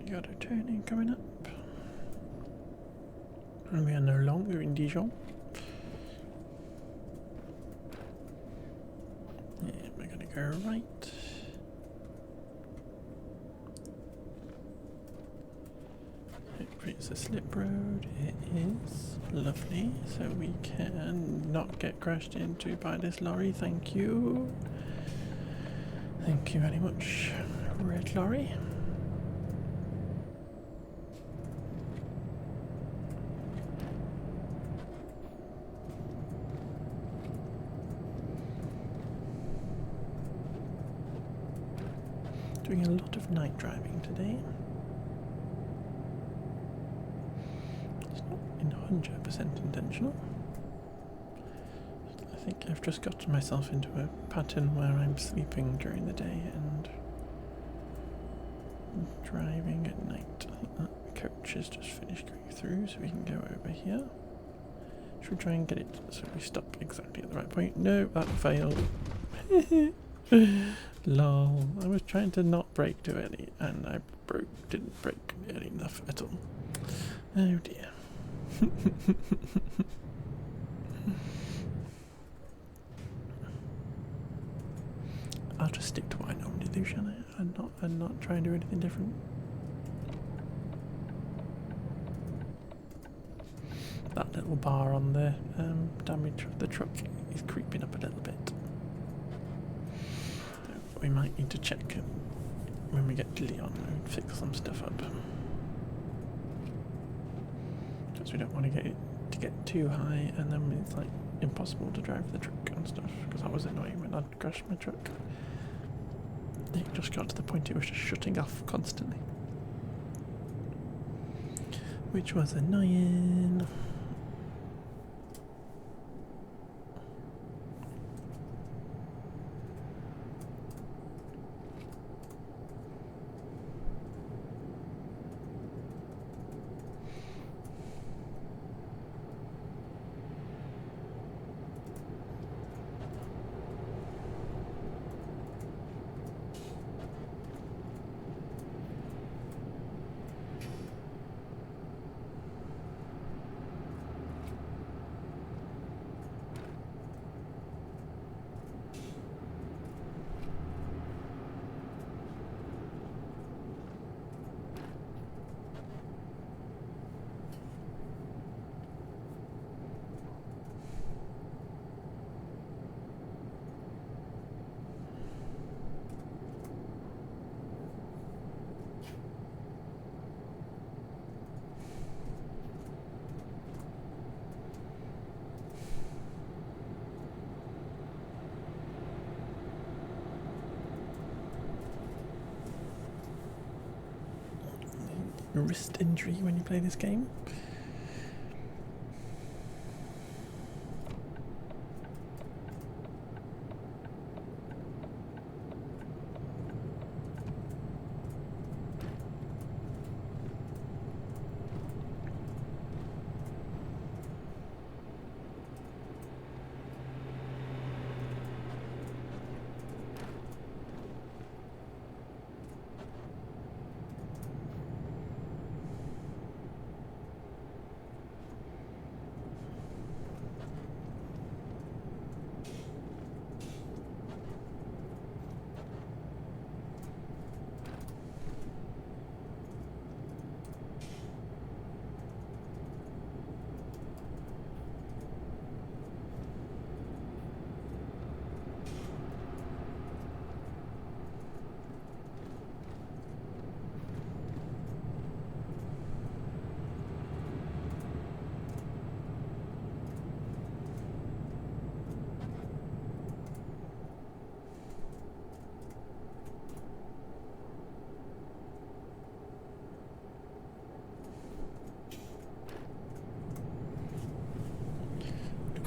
You got a turning coming up. And we are no longer in Dijon. Yeah, we're gonna go right. Hopefully it's a slip road. It is. Lovely. So we can not get crashed into by this lorry. Thank you. Thank you very much, red lorry. Doing a lot of night driving today. It's not 100% intentional. I think I've just gotten myself into a pattern where I'm sleeping during the day and driving at night. I think that coach has just finished going through, so we can go over here. Should we try and get it so we stop exactly at the right point? No, that failed. Lol. I was trying to not brake too early and I didn't brake early enough at all. Oh dear. I'll just stick to what I normally do, shall I? And not try and do anything different. That little bar on the damage of the truck is creeping up a little bit. We might need to check when we get to Lyon and fix some stuff up. Because we don't want to get it to get too high and then it's like impossible to drive the truck and stuff. Because that was annoying when I'd crashed my truck. It just got to the point it was just shutting off constantly. Which was annoying. Wrist injury when you play this game.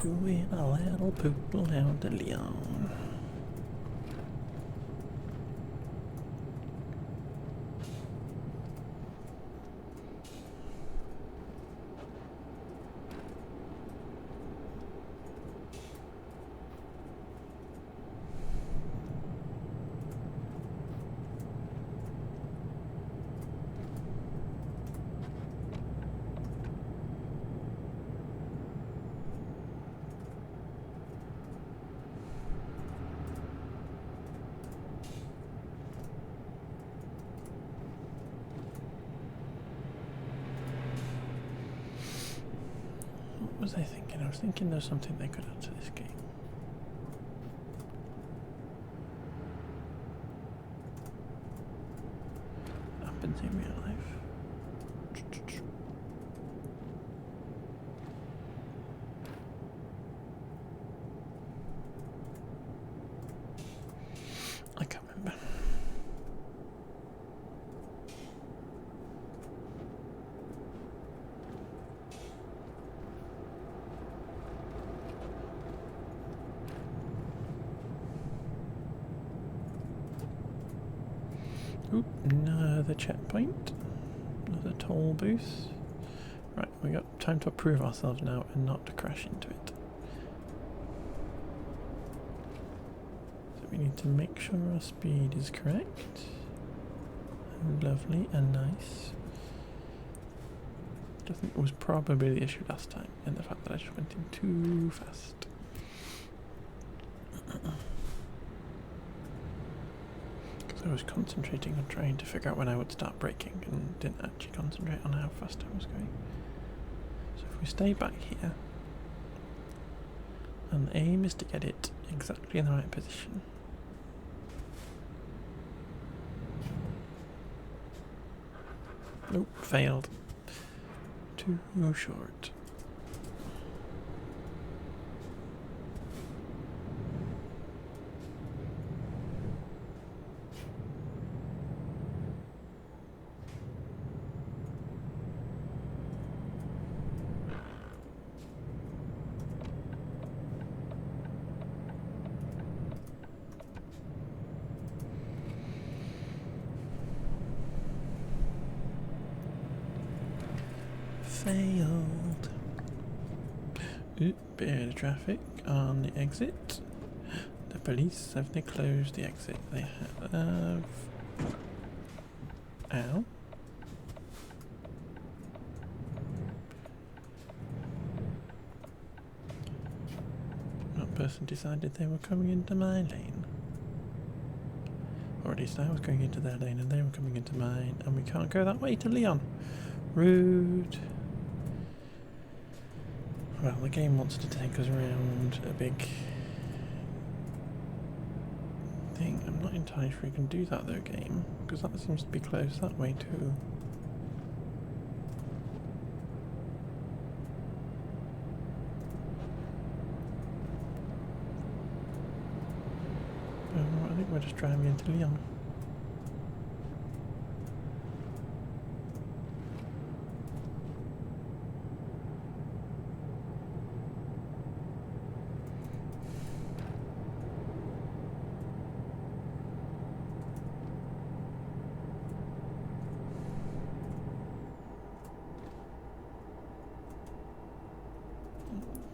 Doing a little poodle down to Leon. What was I thinking? I was thinking there's something they could add to this game. Happens in real life. I can't remember. Oop, another checkpoint. Another toll booth. Right, we got time to prove ourselves now and not to crash into it. So we need to make sure our speed is correct. And lovely and nice. I think it was probably the issue last time, and the fact that I just went in too fast. I was concentrating on trying to figure out when I would start braking and didn't actually concentrate on how fast I was going. So if we stay back here, and the aim is to get it exactly in the right position. Nope, failed. Too short. Failed. Oop, bit of traffic on the exit. The police have they closed the exit? They have. Ow. That person decided they were coming into my lane. Or at least I was going into their lane and they were coming into mine, and we can't go that way to Leon. Rude. Well, the game wants to take us around a big thing. I'm not entirely sure you can do that though, game, because that seems to be closed that way too. I think we're just driving into Leon.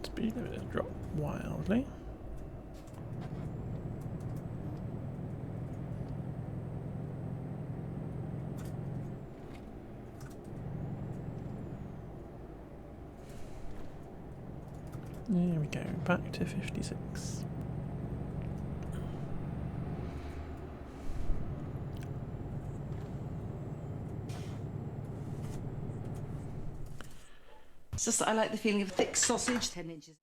Speed limit has dropped wildly. There we go, back to 56. It's just that I like the feeling of thick sausage, 10 inches.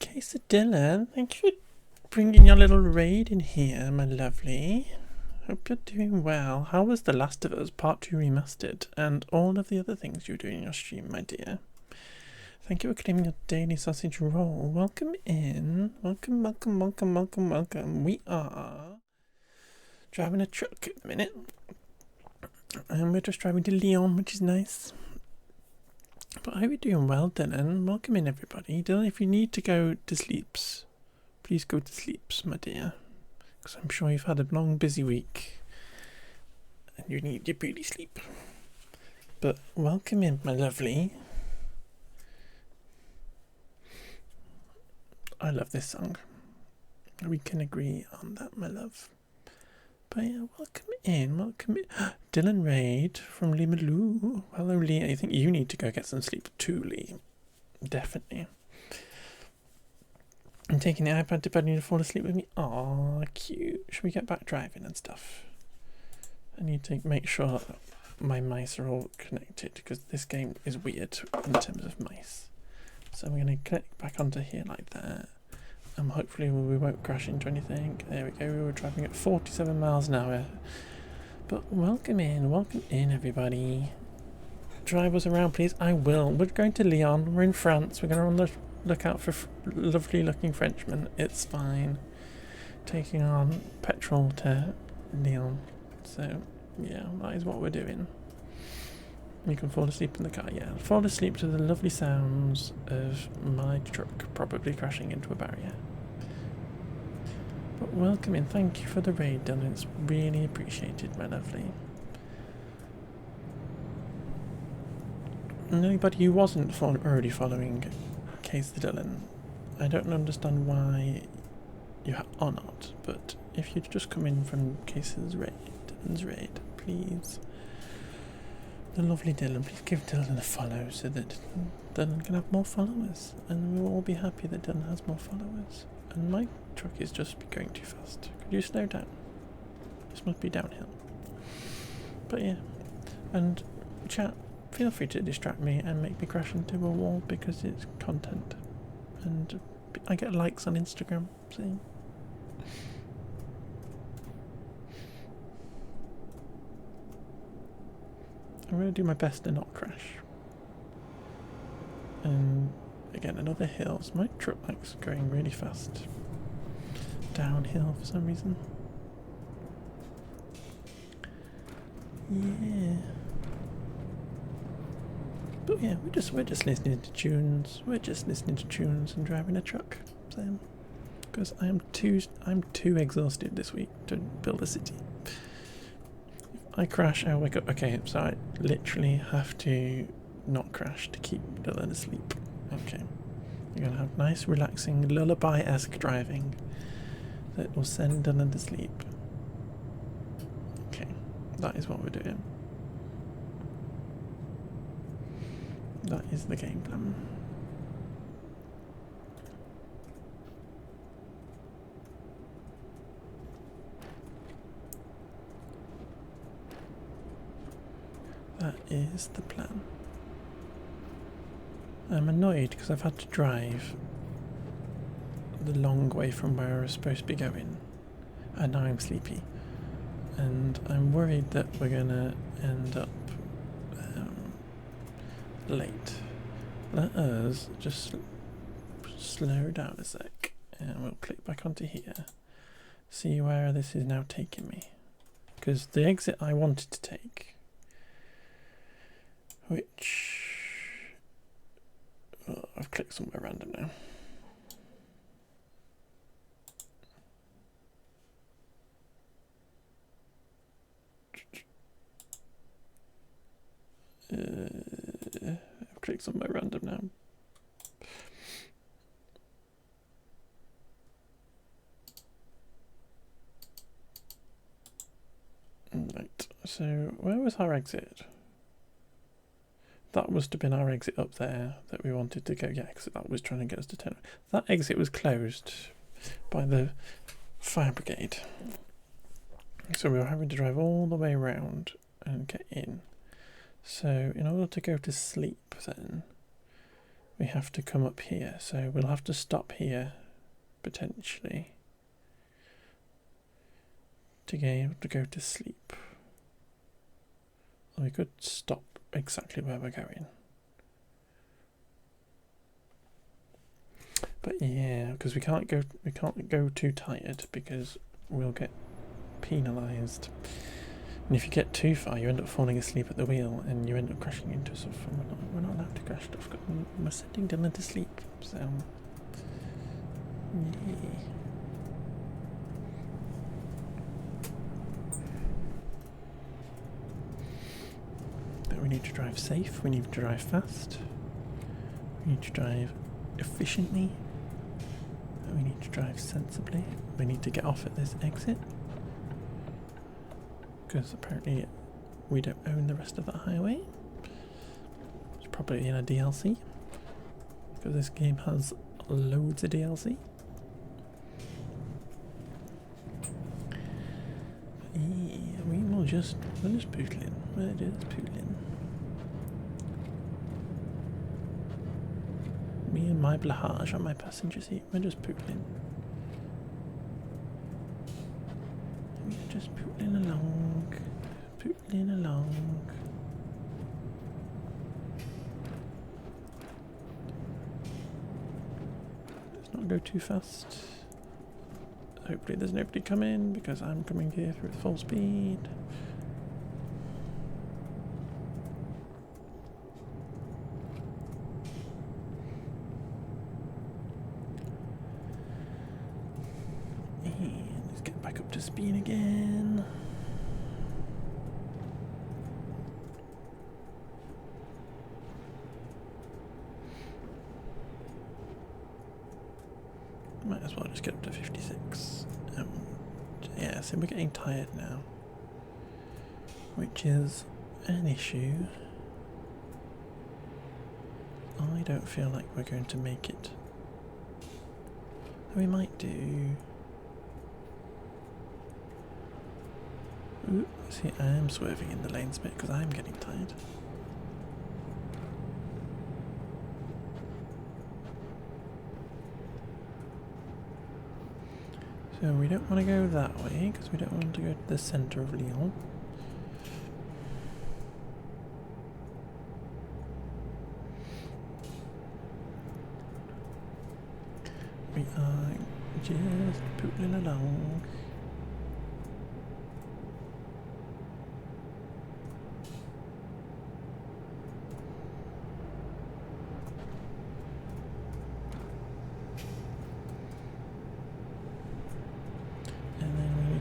Quesadilla, thank you for bringing your little raid in here, my lovely. Hope you're doing well. How was The Last of Us Part 2 Remastered and all of the other things you're doing in your stream, my dear? Thank you for claiming your daily sausage roll. Welcome in. Welcome, welcome, welcome, welcome, welcome. We are driving a truck at the minute. And we're just driving to Lyon, which is nice. But I hope you're doing well, Dylan. Welcome in, everybody. Dylan, if you need to go to sleeps, please go to sleeps, my dear. Because I'm sure you've had a long, busy week. And you need your beauty sleep. But welcome in, my lovely. I love this song. We can agree on that, my love. But yeah, welcome in. Dylan Raid from Lee Maloo. Hello, Lee. I think you need to go get some sleep too, Lee. Definitely. I'm taking the iPad to bed and you to fall asleep with me. Aw, cute. Should we get back driving and stuff? I need to make sure that my mice are all connected because this game is weird in terms of mice. So we're going to connect back onto here like that. Hopefully we won't crash into anything. There we go, we were driving at 47 miles an hour. But welcome in everybody. Drive us around please. I will. We're going to Lyon, we're in France. We're going to look out for lovely looking Frenchmen. It's fine. Taking on petrol to Lyon. So yeah, that is what we're doing. You can fall asleep in the car, yeah. Fall asleep to the lovely sounds of my truck probably crashing into a barrier. But welcome in, thank you for the raid, Dylan. It's really appreciated, my lovely. And anybody who wasn't already following Case the Dylan, I don't understand why you are not, but if you'd just come in from Case's raid, Dylan's raid, please. The lovely Dylan, please give Dylan a follow so that Dylan can have more followers, and we'll all be happy that Dylan has more followers. And my truck is just going too fast. Could you slow down? This must be downhill. But yeah, and chat, feel free to distract me and make me crash into a wall because it's content, and I get likes on Instagram. See. I'm going to do my best to not crash. And again, another hill. So my truck likes going really fast. Downhill for some reason. Yeah. But yeah, we're just listening to tunes. We're just listening to tunes and driving a truck. So, because I'm too exhausted this week to build a city. I crash, I wake up. Okay, so I literally have to not crash to keep Dylan asleep. Okay. You're gonna have nice, relaxing, lullaby-esque driving that will send Dylan to sleep. Okay, that is what we're doing. That is the game plan. That is the plan. I'm annoyed because I've had to drive the long way from where I was supposed to be going, and now I'm sleepy. And I'm worried that we're gonna end up late. Let us just slow down a sec, and we'll click back onto here. See where this is now taking me. Because the exit I wanted to take, which I've clicked somewhere random now. I've clicked somewhere random now. Right, so where was our exit? That must have been our exit up there that we wanted to go. Yeah, because that was trying to get us to turn. That exit was closed by the fire brigade. So we were having to drive all the way around and get in. So in order to go to sleep then, we have to come up here. So we'll have to stop here, potentially, to get able to go to sleep. Or we could stop exactly where we're going. But yeah, because we can't go too tired because we'll get penalised And if you get too far, you end up falling asleep at the wheel, and you end up crashing into stuff. We're not allowed to crash stuff. We're sending Dylan to sleep, so yeah. But we need to drive safe. We need to drive fast. We need to drive efficiently. We need to drive sensibly. We need to get off at this exit, because apparently we don't own the rest of that highway. It's probably in a DLC, because this game has loads of DLC. Yeah, we'll just pootling. We're just pootling. Me and my blahage on my passenger seat. We're just pootling. We're just pootling along. Pootling along. Let's not go too fast. Hopefully there's nobody coming, because I'm coming here through full speed. And let's get back up to speed again. Might as well just get up to 56. Yeah, so we're getting tired now, which is an issue. I don't feel like we're going to make it. We might do. Ooh, see, I am swerving in the lanes a bit because I'm getting tired. So we don't want to go that way, because we don't want to go to the centre of Lyon. We are just pootling along.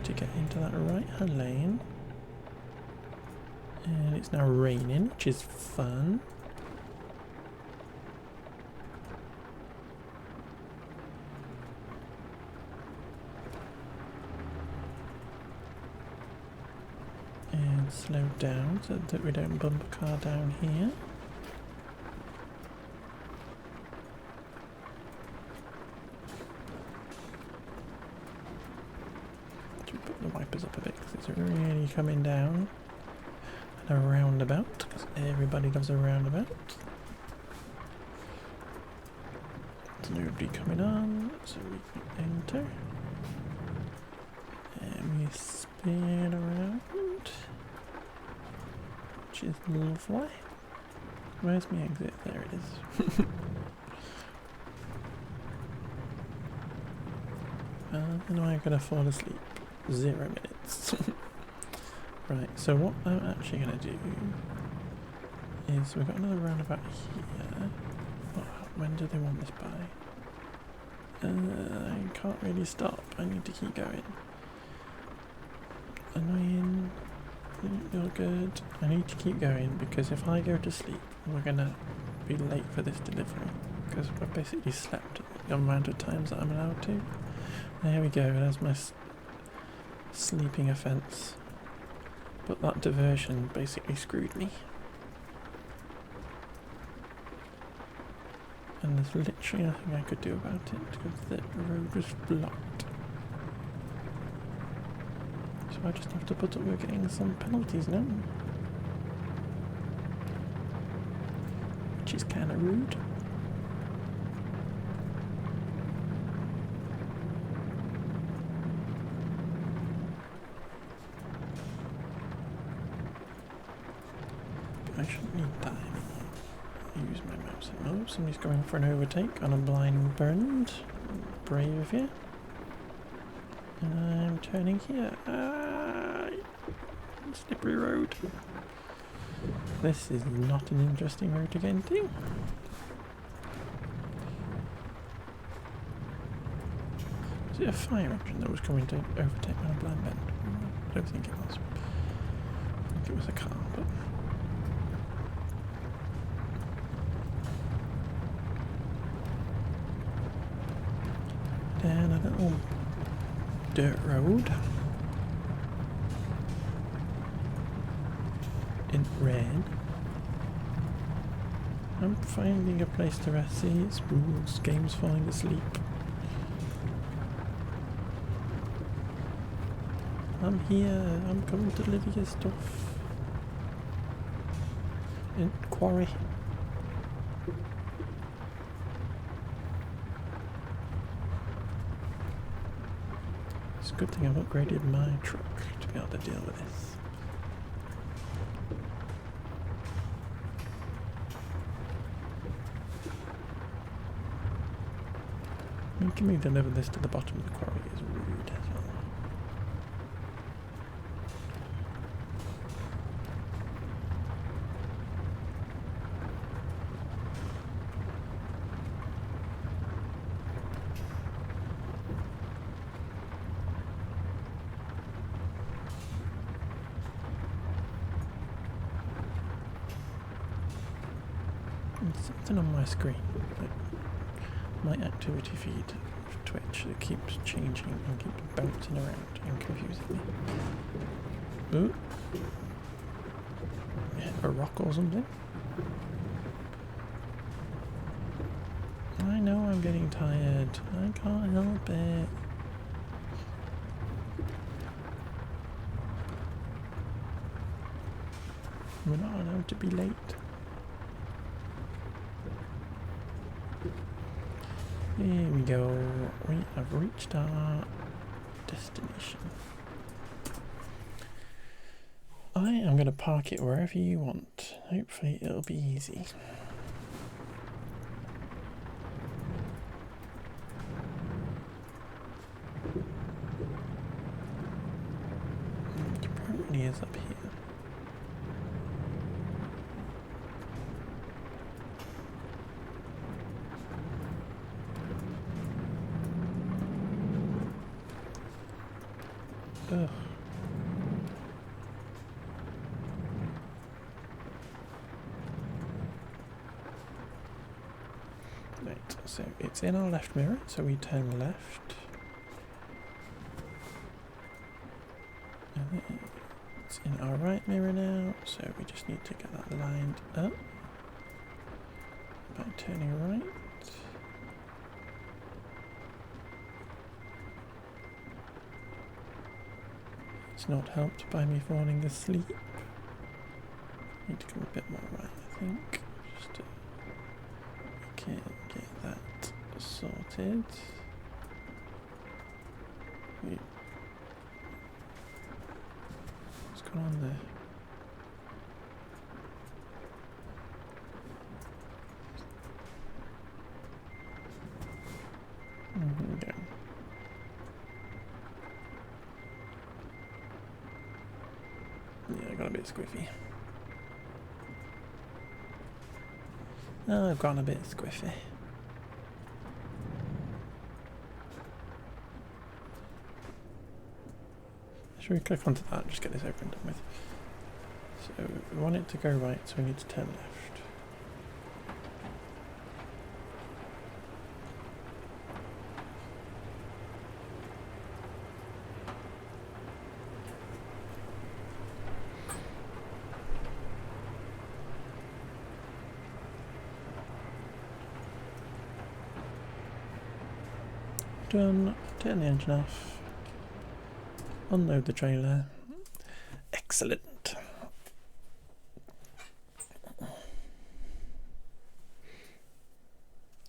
To get into that right hand lane, and it's now raining, which is fun. And slow down so that we don't bump a car down here. Put the wipers up a bit because it's really coming down. And a roundabout, because everybody loves a roundabout. There's nobody coming on, so we can enter. And we spin around, which is lovely. Where's my exit? There it is. And I'm gonna fall asleep. 0 minutes. Right, so what I'm actually going to do is we've got another roundabout here. When do they want this by? I can't really stop. I need to keep going. Annoying. You're good. I need to keep going because if I go to sleep, we're going to be late for this delivery. Because I've basically slept the amount of times that I'm allowed to. There we go, there's my sleeping offence, but that diversion basically screwed me, and there's literally nothing I could do about it because the road was blocked, so I just have to put up with getting some penalties now, which is kind of rude. I shouldn't need that anymore. Use my mouse. Oh, somebody's going for an overtake on a blind bend. Brave of you. And I'm turning here. Slippery road. This is not an interesting road to get into. Is it a fire engine that was coming to overtake me on a blind bend? I don't think it was. I think it was a car, but... Down a little dirt road. In red. I'm finding a place to rest. See, it's rules, game's falling asleep. I'm here, I'm coming to deliver your stuff. In quarry. It's a good thing I've upgraded my truck to be able to deal with this. Making me deliver this to the bottom of the quarry is rude as well. There's something on my screen. My activity feed of Twitch that keeps changing and keeps bouncing around and confusing me. Ooh. Yeah, a rock or something. I know I'm getting tired. I can't help it. We're not allowed to be late. Here we go. We have reached our destination. I am going to park it wherever you want. Hopefully it'll be easy. It probably is up here. Ugh. Right, so it's in our left mirror, so we turn left. And then it's in our right mirror now, so we just need to get that lined up by turning right. It's not helped by me falling asleep. Need to come a bit more right, I think. Just to get that sorted. Wait. What's going on there? Here we go. Yeah, I got a bit squiffy. Oh, I've gone a bit squiffy. Should we click onto that and just get this over and done with? So we want it to go right, so we need to turn left. Done. Turn the engine off. Unload the trailer. Excellent.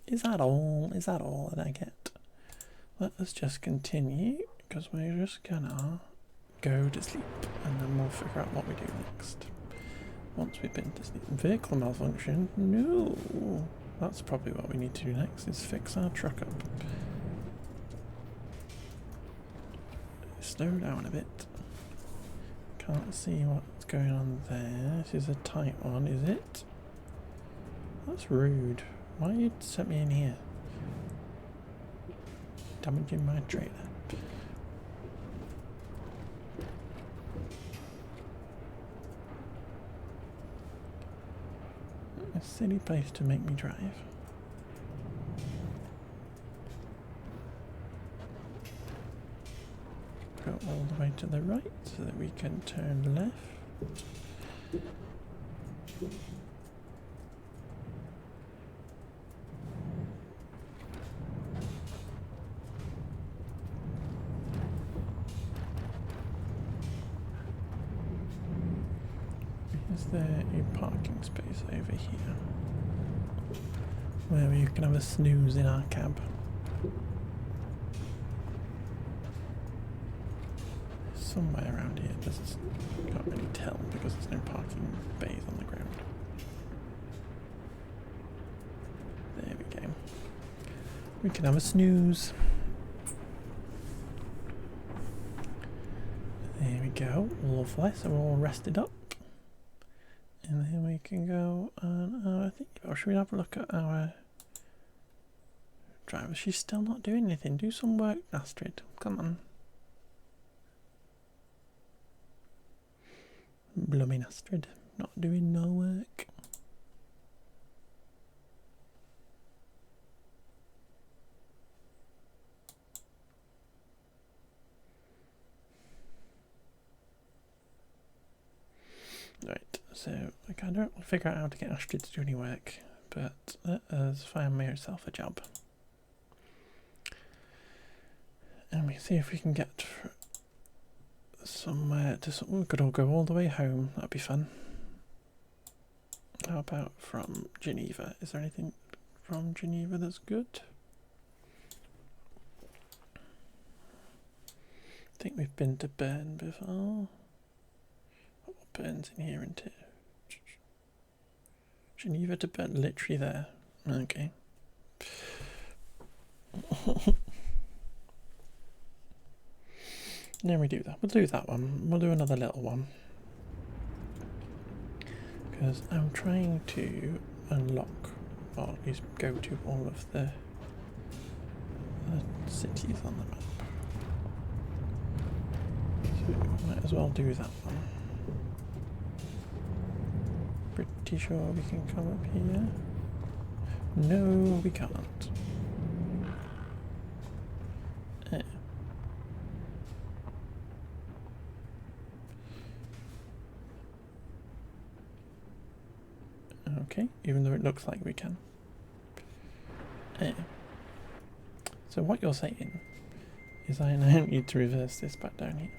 Is that all? Is that all that I get? Let us just continue, because we're just gonna go to sleep and then we'll figure out what we do next. Once we've been to sleep. Vehicle malfunction? No. That's probably what we need to do next, is fix our truck up. Slow down a bit. Can't see what's going on there. This is a tight one, is it? That's rude. Why you set me in here? Damaging my trailer. A silly place to make me drive. Go all the way to the right so that we can turn left. Is there a parking space over here where we can have a snooze in our cab? Somewhere around here, just can't really tell because there's no parking bays on the ground. There we go. We can have a snooze. There we go, lovely, so we're all rested up. And then we can go on our thing. Or should we have a look at our driver? She's still not doing anything. Do some work, Astrid. Come on. Blooming Astrid. Not doing no work. Right, so I can't figure out how to get Astrid to do any work, but let us find herself a job. And we see if we can get somewhere to we could all go all the way home. That'd be fun. How about from Geneva? Is there anything from Geneva that's good? I think we've been to Bern before. Bern's in here, isn't it? Geneva to Bern, literally there. Okay. Then we do that. We'll do that one. We'll do another little one. Because I'm trying to unlock, or at least go to all of the cities on the map. So we might as well do that one. Pretty sure we can come up here. No, we can't. Okay, even though it looks like we can. So what you're saying is I now need to reverse this back down here.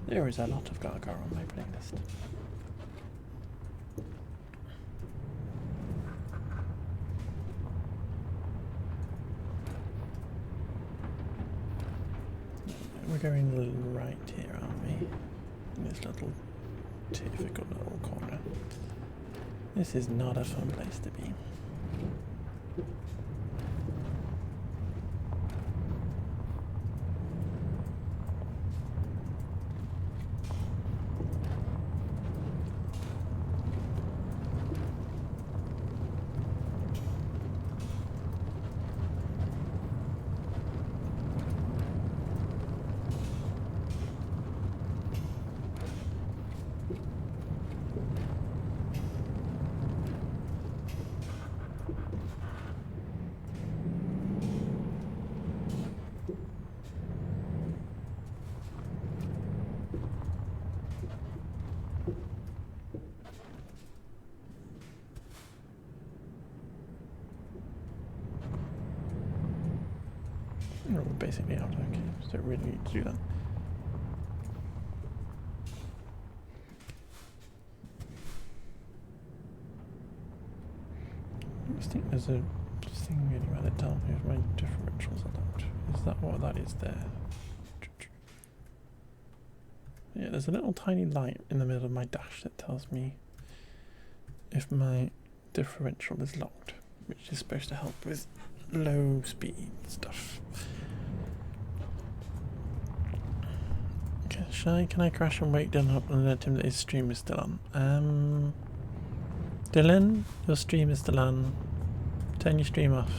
There is a lot of Gaga on my playlist. We're going a little right here, aren't we? In this little difficult little corner. This is not a fun place to be. basically out. Okay, so don't really need to do that. I just think there's a thing really where it tells me if my differentials are not. Is that what that is there? Yeah, there's a little tiny light in the middle of my dash that tells me if my differential is locked, which is supposed to help with low speed stuff. Okay, can I crash and wake Dylan up and alert him that his stream is still on? Dylan, your stream is still on. Turn your stream off.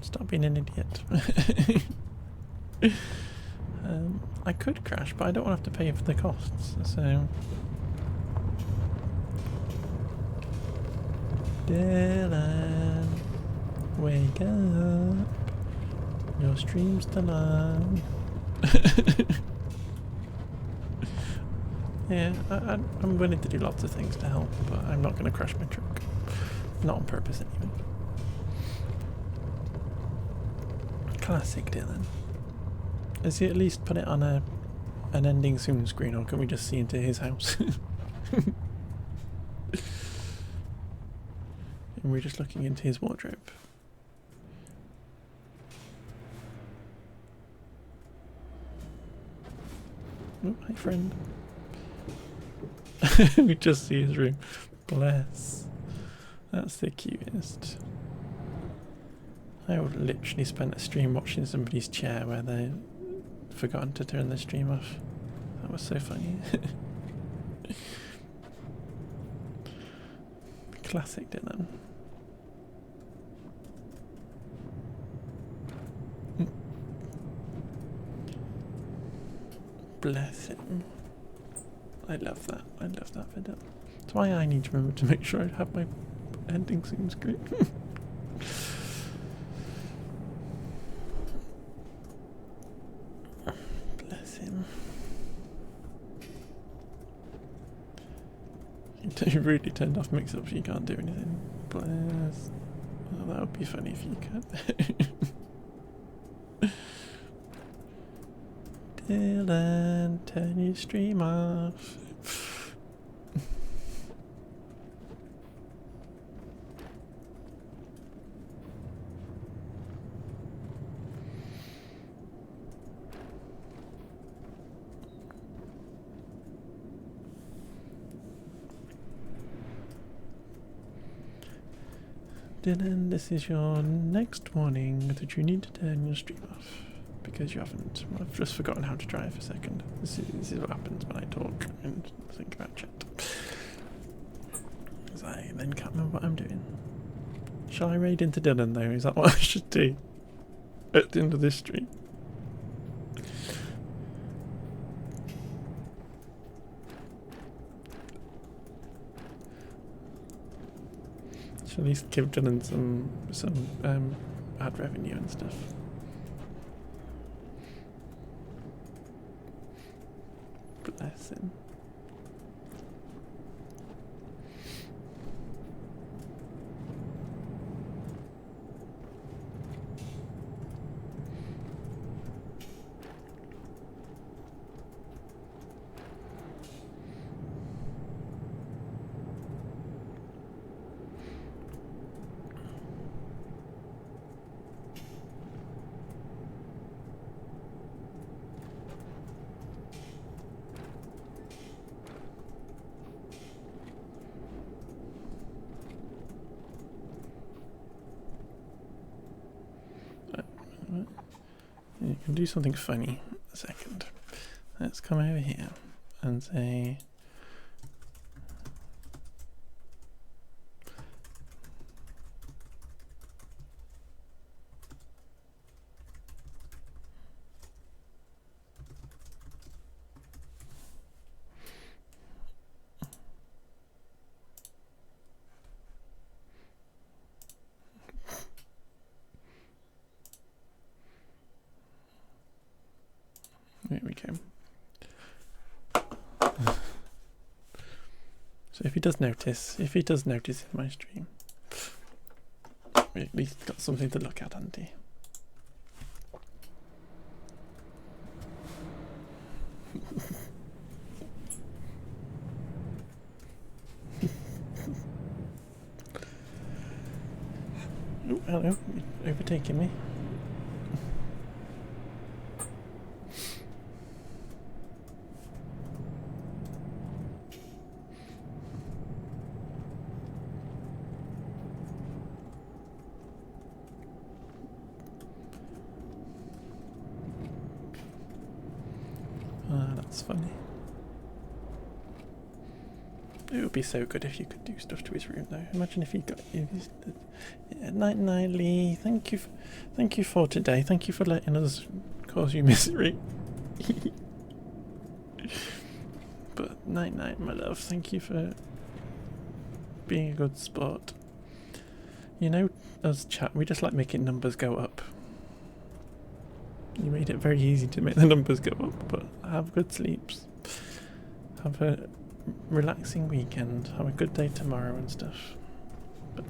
Stop being an idiot. I could crash, but I don't want to have to pay for the costs, so... Dylan, wake up. Your stream's still on. Yeah, I'm willing to do lots of things to help, but I'm not going to crash my truck. Not on purpose, anyway. Classic Dylan. Has he at least put it on an ending soon screen, or can we just see into his house? And we're just looking into his wardrobe. Oh, hi friend. We just see his room. Bless. That's the cutest. I would literally spend a stream watching somebody's chair where they forgotten to turn the stream off. That was so funny. Classic Dylan. Bless him. I love that. I love that for Dylan. That's why I need to remember to make sure I have my ending scene screen. Bless him. You really turned off mix-ups, you can't do anything. Bless. Oh, that would be funny if you could. Dylan, turn your stream off. Dylan, this is your next warning that you need to turn your stream off. Because you haven't. I've just forgotten how to drive a second. This is what happens when I talk and think about chat. Because I then can't remember what I'm doing. Shall I raid into Dylan though? Is that what I should do at the end of this stream? Should at least give Dylan some ad revenue and stuff. Bless him. You can do something funny a second. Let's come over here and say there we go. So if he does notice in my stream, we at least got something to look at, hasn't he? Oh, you're overtaking me. Ah, that's funny. It would be so good if you could do stuff to his room, though. Imagine if he got you. Yeah, night, night, Lee. Thank you for today. Thank you for letting us cause you misery. But night, night, my love. Thank you for being a good sport. You know, us chat, we just like making numbers go up. You made it very easy to make the numbers go up, but have good sleeps. Have a relaxing weekend. Have a good day tomorrow and stuff. But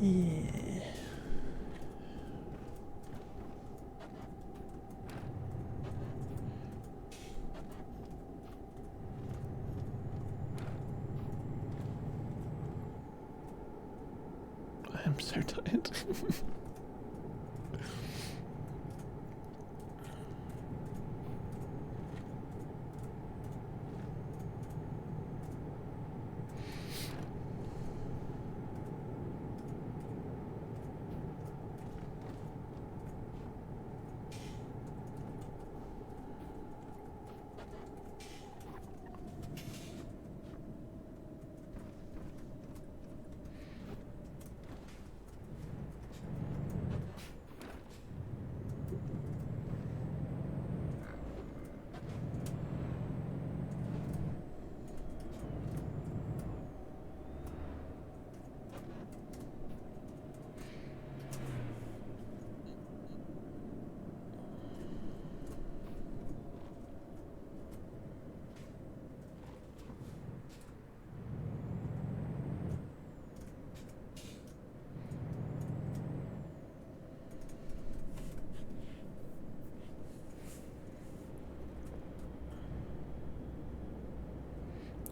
yeah. I'm so tired.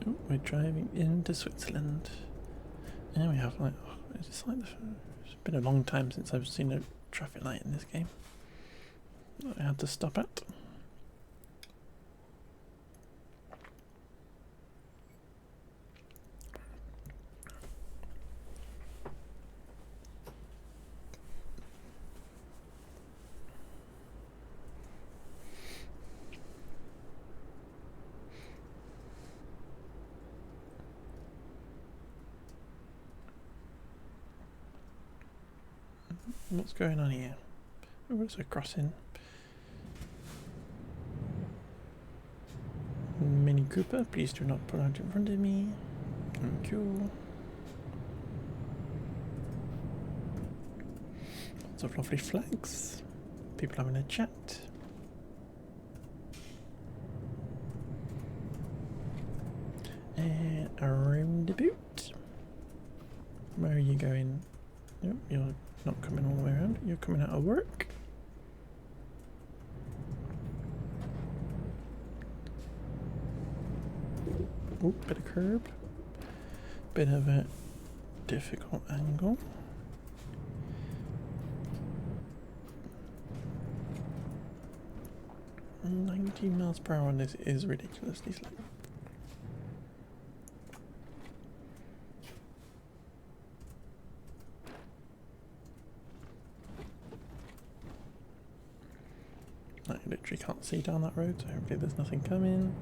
Oh, we're driving into Switzerland. And we have like, it's been a long time since I've seen a traffic light in this game that I had to stop at. What's going on here? Oh, what's a crossing? Mini Cooper, please do not pull out in front of me. Thank you. Lots of lovely flags. People having a chat. And around the boot. Where are you going? Nope, you're not coming all the way around. You're coming out of work. Oh, bit of curb. Bit of a difficult angle. $19 miles per hour on this is ridiculously slow. I literally can't see down that road, so hopefully there's nothing coming.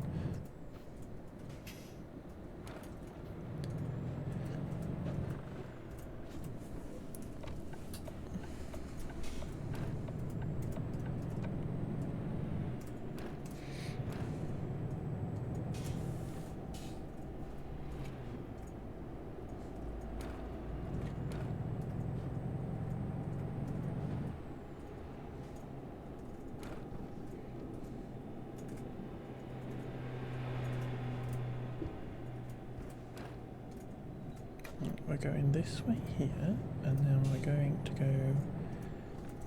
We're going this way here, and then we're going to go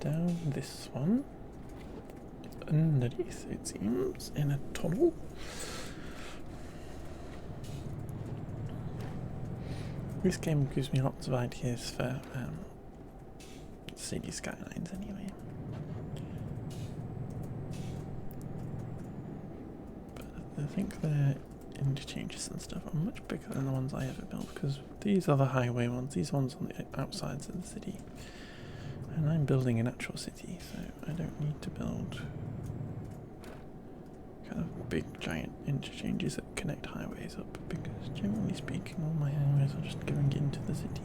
down this one, underneath, it seems, in a tunnel. This game gives me lots of ideas for city skylines anyway. But I think the interchanges and stuff are much bigger than the ones I ever built, because these are the highway ones, these ones on the outsides of the city. And I'm building an actual city, so I don't need to build kind of big giant interchanges that connect highways up, because generally speaking all my highways are just going into the city.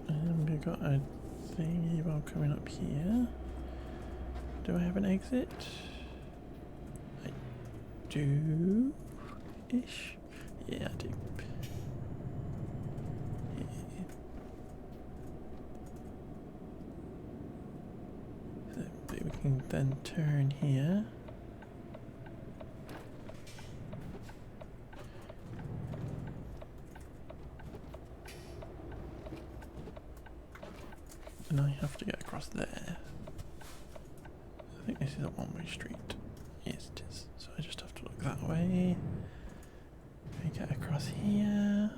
And we've got a thingy while coming up here. Do I have an exit? I do ish. Yeah, I do. Yeah. So we can then turn here. And I have to get across there. I think this is a one-way street. Yes, it is. So I just have to look that way. We get across here.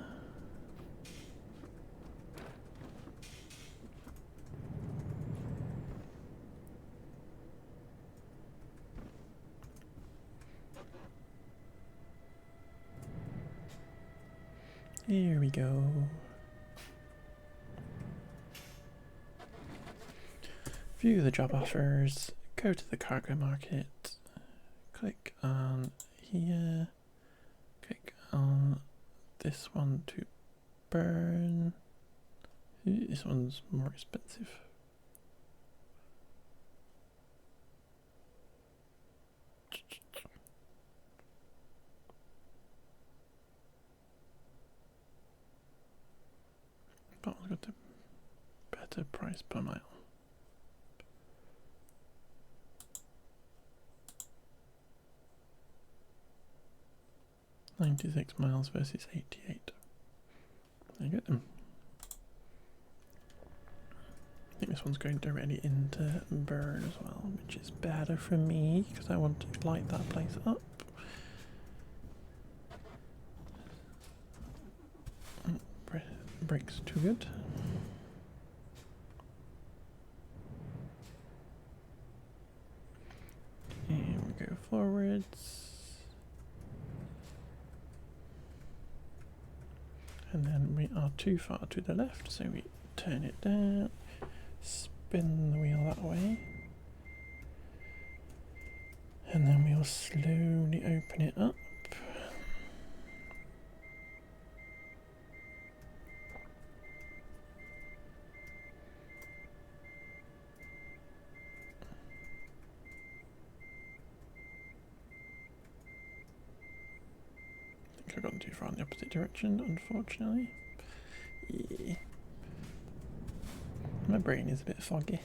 Here we go. View the job offers, go to the cargo market, click on here, click on this one to burn. This one's more expensive. That one's got a better price per mile. 96 miles versus 88. There you get them. I think this one's going directly into burn as well, which is better for me because I want to light that place up. Brakes too good. And we go forwards. And then we are too far to the left, so we turn it down, spin the wheel that way, and then we'll slowly open it up. I think I've gone too far in the opposite direction, unfortunately. Yeah. My brain is a bit foggy.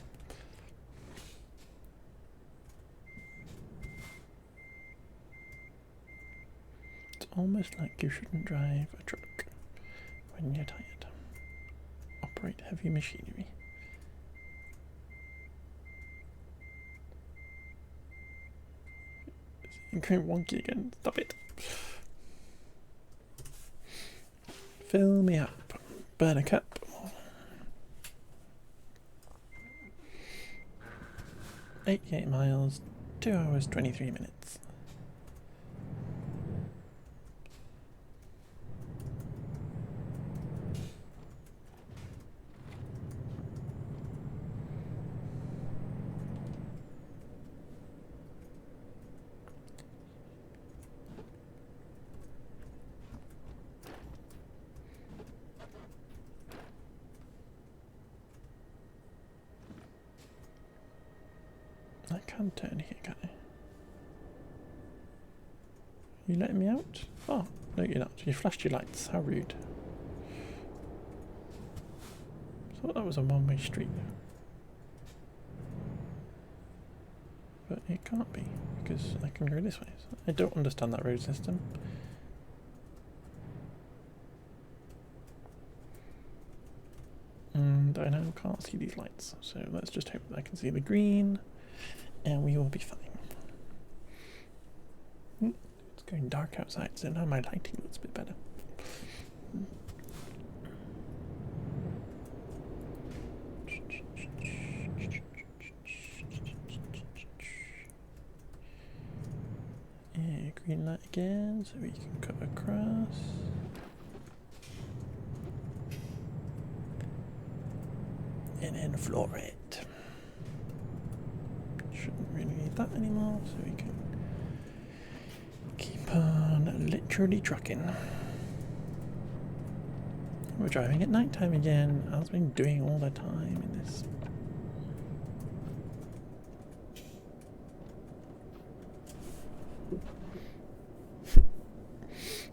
It's almost like you shouldn't drive a truck when you're tired. Operate heavy machinery. It's going wonky again. Stop it. Fill me up. Burn a cup. $88 miles, 2 hours 23 minutes. I can turn here, can't I? You letting me out? Oh, no you're not. You flashed your lights. How rude. thought that was a one-way street. But it can't be, because I can go this way. So I don't understand that road system. And I now can't see these lights, so let's just hope that I can see the green, and we will be fine. It's going dark outside, so now my lighting looks a bit better. Yeah, green light again, so we can cut across. And then floor it. Shouldn't really need that anymore, so we can keep on literally trucking. We're driving at night time again, as we've been doing all the time in this.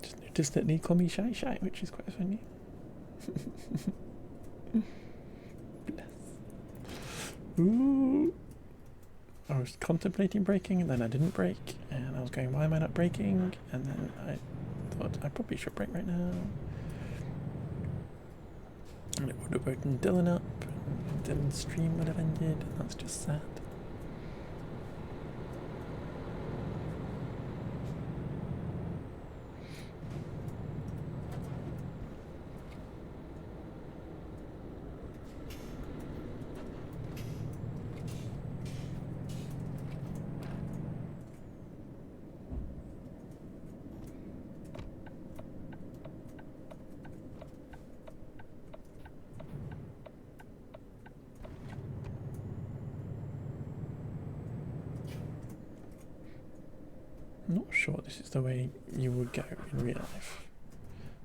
Just noticed that they call me Shy Shy, which is quite funny. Bless. Ooh. I was contemplating braking, and then I didn't brake, and I was going, why am I not braking? And then I thought I probably should brake right now. And it would have woken Dylan up, and Dylan's stream would have ended, and that's just sad. I'm not sure this is the way you would go in real life.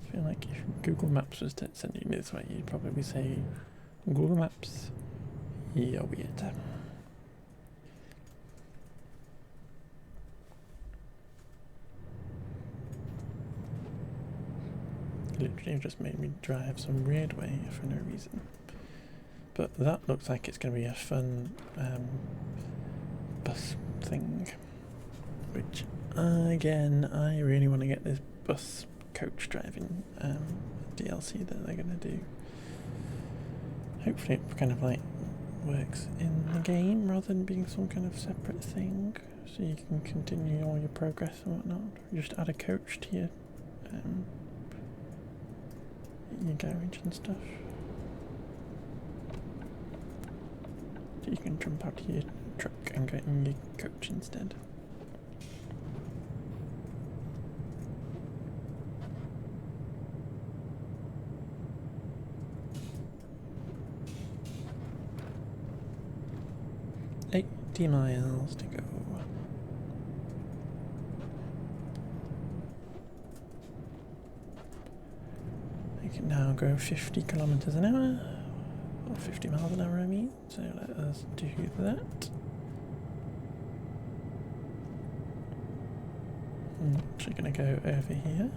I feel like if Google Maps was to send you this way, you'd probably say, Google Maps, you're weird. Literally just made me drive some weird way for no reason. But that looks like it's going to be a fun bus thing, which again, I really want to get this bus coach driving DLC that they're going to do. Hopefully it kind of like works in the game rather than being some kind of separate thing, so you can continue all your progress and whatnot. You just add a coach to your garage and stuff. So you can jump out of your truck and get in your coach instead. Miles to go. I can now go 50 kilometers an hour, or 50 miles an hour I mean, so let us do that. I'm actually going to go over here,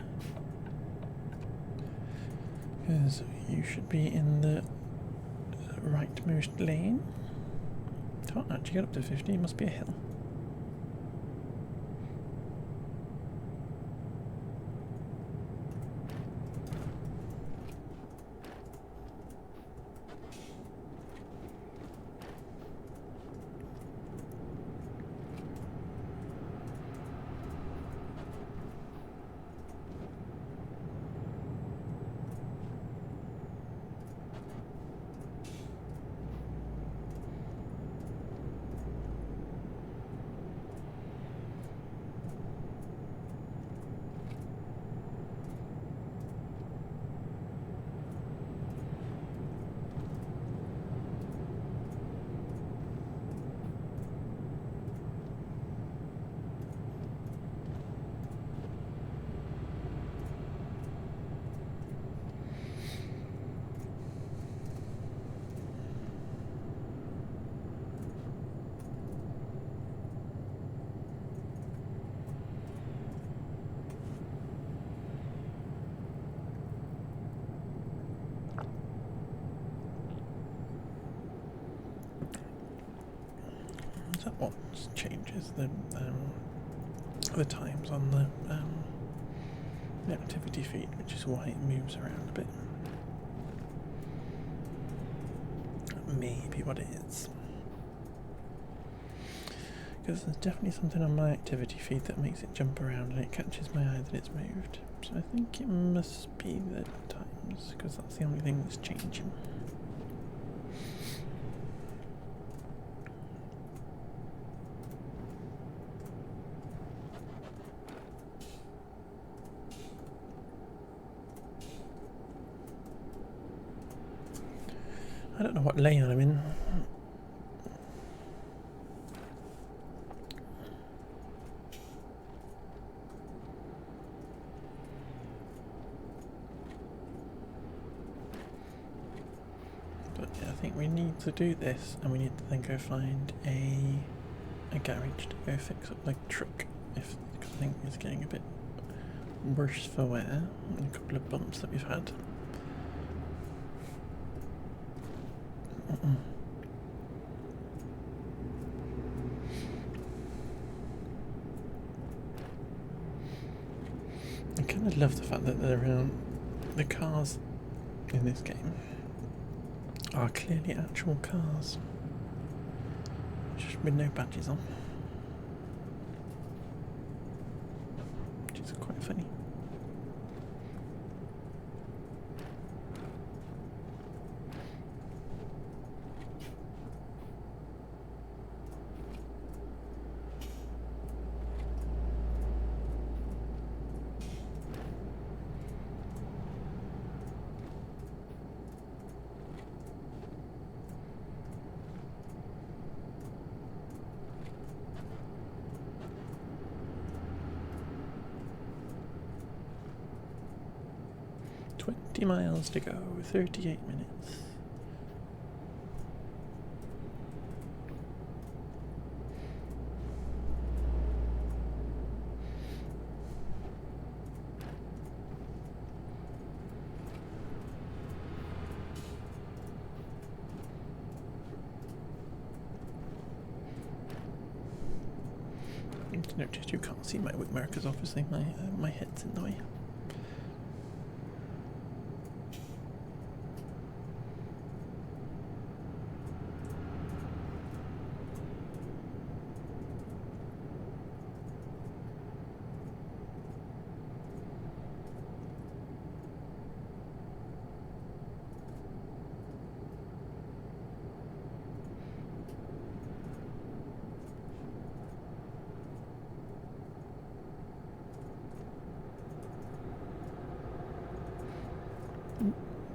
because you should be in the rightmost lane. Can't actually get up to 50, it must be a hill. that what changes the times on the activity feed, which is why it moves around a bit. Maybe what it is. Because there's definitely something on my activity feed that makes it jump around and it catches my eye that it's moved. So I think it must be the times, because that's the only thing that's changing. I don't know what lane I'm in. But yeah, I think we need to do this, and we need to then go find a garage to go fix up the truck. Because I think it's getting a bit worse for wear. And a couple of bumps that we've had. I kind of love the fact that the cars in this game are clearly actual cars, just with no badges on, which is quite funny. Miles to go, 38 minutes. Notice you can't see my wick markers, obviously my head's in the way.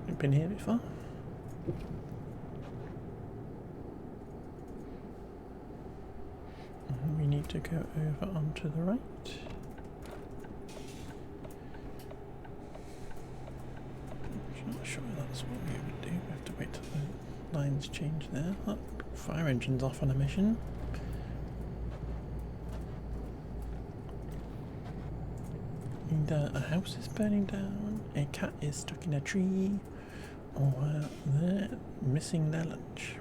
You've been here before? We need to go over onto the right. I'm not sure that's what we would do. We have to wait till the lines change there. Oh, fire engine's off on a mission. And, a house is burning down. A cat is stuck in a tree. Or they're missing their lunch.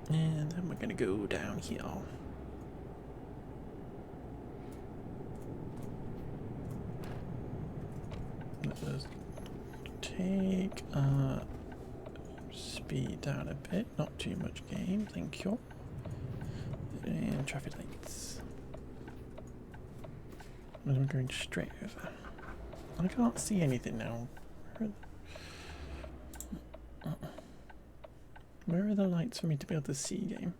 And then we're going to go down here. Let's take our speed down a bit. Not too much game, thank you. And traffic lights. I'm going straight over. I can't see anything now. Where are the lights for me to be able to see game?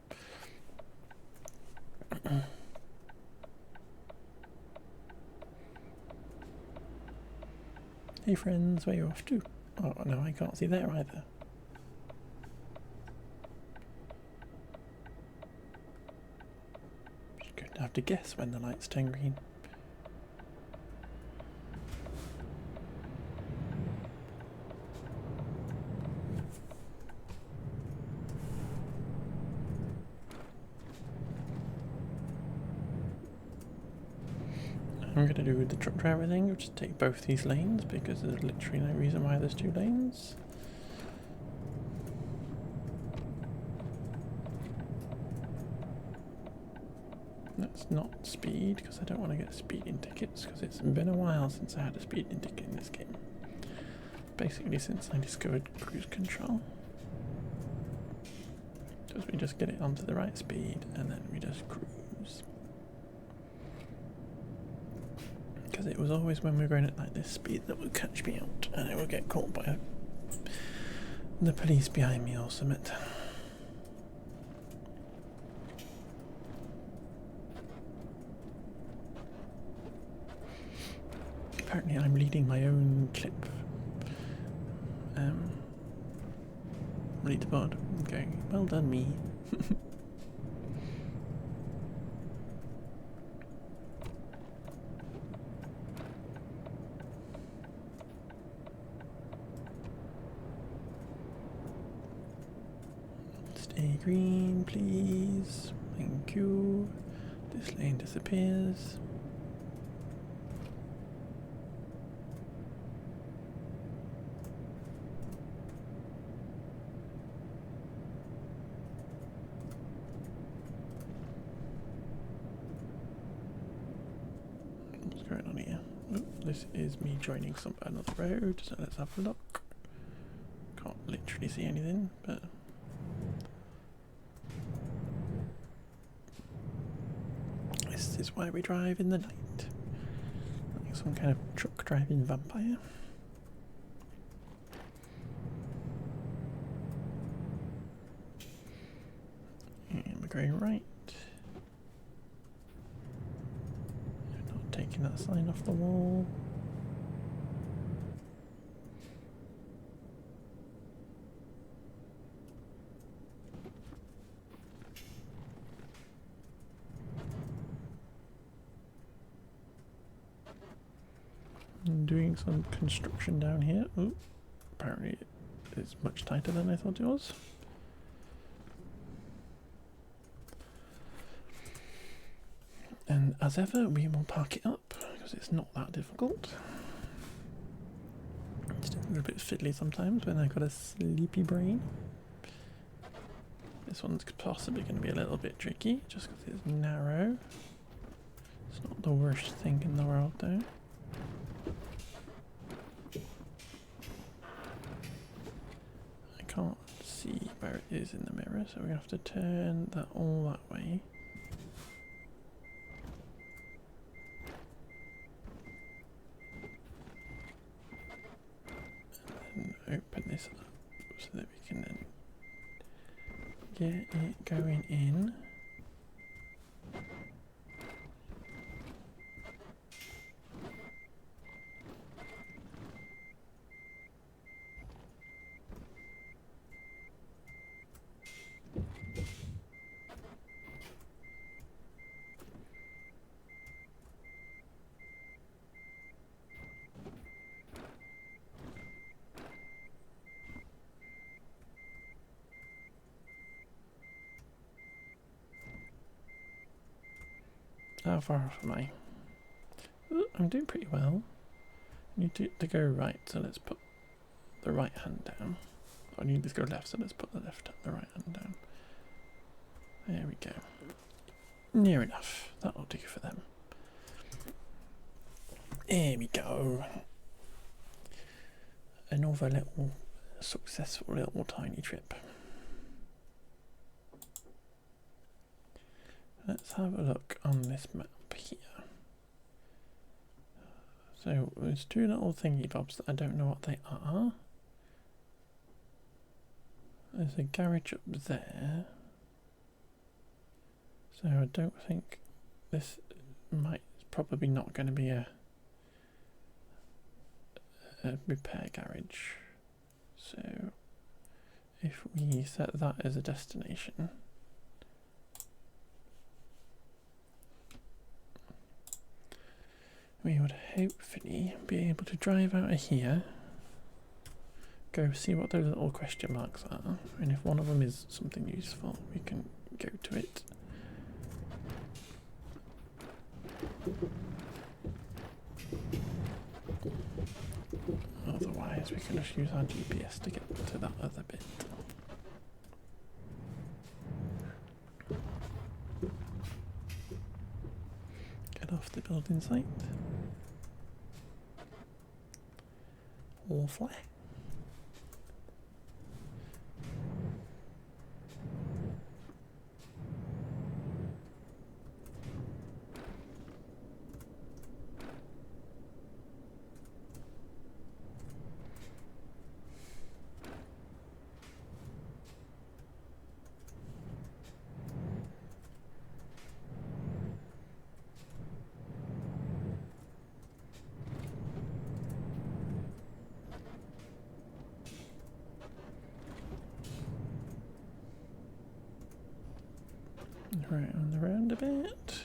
Hey friends, where are you off to? Oh no, I can't see there either. Just going to have to guess when the lights turn green. I'm going to do the truck driver thing, which is take both these lanes because there's literally no reason why there's two lanes. Let's not speed, because I don't want to get speeding tickets, because it's been a while since I had a speeding ticket in this game. Basically since I discovered cruise control. Because we just get it onto the right speed, and then we just cruise. Because it was always when we were going at like this speed that would catch me out, and it would get caught by the police behind me or something. Apparently I'm leading my own clip. Leaderboard. Going, well done me. Stay green, please. Thank you. This lane disappears. What's going on here? Oh, this is me joining another road, so let's have a look. Can't literally see anything, but this is why we drive in the night. Like some kind of truck driving vampire. And we're going right. Not taking that sign off the wall. Doing some construction down here. Oh, apparently it's much tighter than I thought it was. And as ever, we will park it up because it's not that difficult. It's a little bit fiddly sometimes when I've got a sleepy brain. This one's possibly going to be a little bit tricky just because it's narrow. It's not the worst thing in the world though. Can't see where it is in the mirror, so we're going to have to turn that all that way. And then open this up so that we can then get it going in. How far off am I? Ooh, I'm doing pretty well. I need to go right, so let's put the right hand down. I need to go left, so let's put the right hand down. There we go. Near enough. That'll do for them. There we go. Another little successful little tiny trip. Let's have a look on this map here. So there's two little thingy bobs that I don't know what they are. There's a garage up there. So I don't think this it's probably not going to be a repair garage. So if we set that as a destination, we would hopefully be able to drive out of here, go see what those little question marks are, and if one of them is something useful, we can go to it. Otherwise, we can just use our GPS to get to that other bit. gold in sight. Or fly. Right on the roundabout.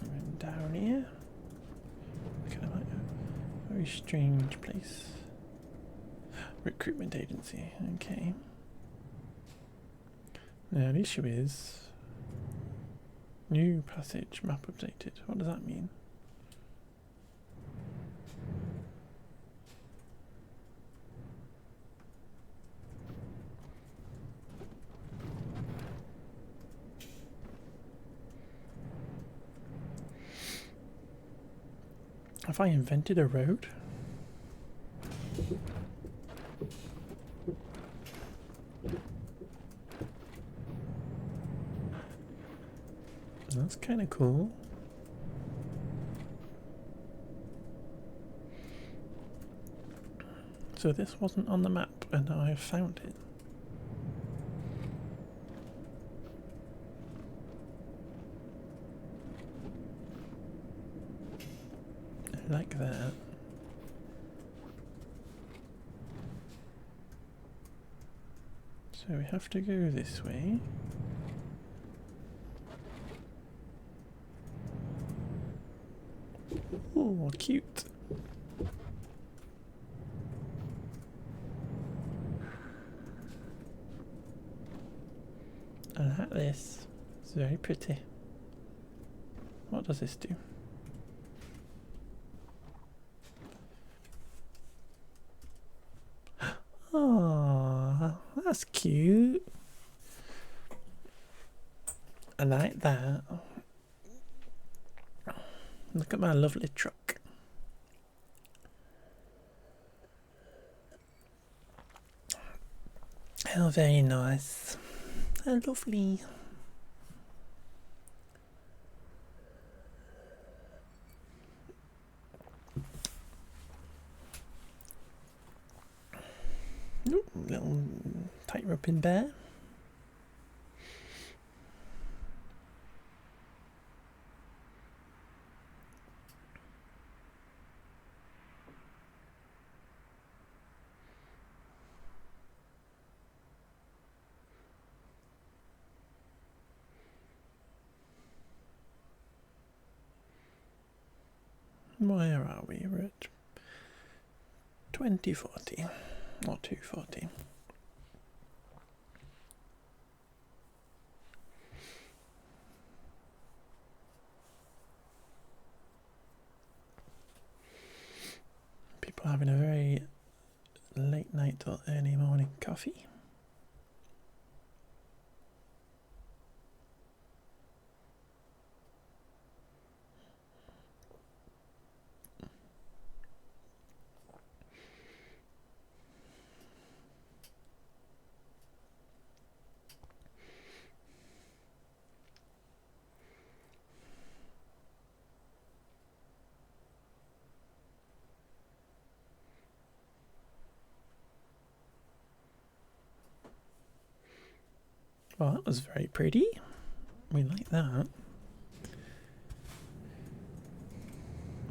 And down here. Kind of like a very strange place. Recruitment agency, okay. Now the issue is new passage map updated. What does that mean? Have I invented a road? That's kind of cool. So this wasn't on the map and now I've found it. I like that. So we have to go this way. Oh, cute. I like this. It's very pretty. What does this do? Oh, that's cute. I like that. Look at my lovely truck. Oh, very nice. Oh, lovely. Ooh, little tightrope in there. Where are we? We're at 2040 or 240. People having a very late night or early morning coffee. Well, that was very pretty. We like that.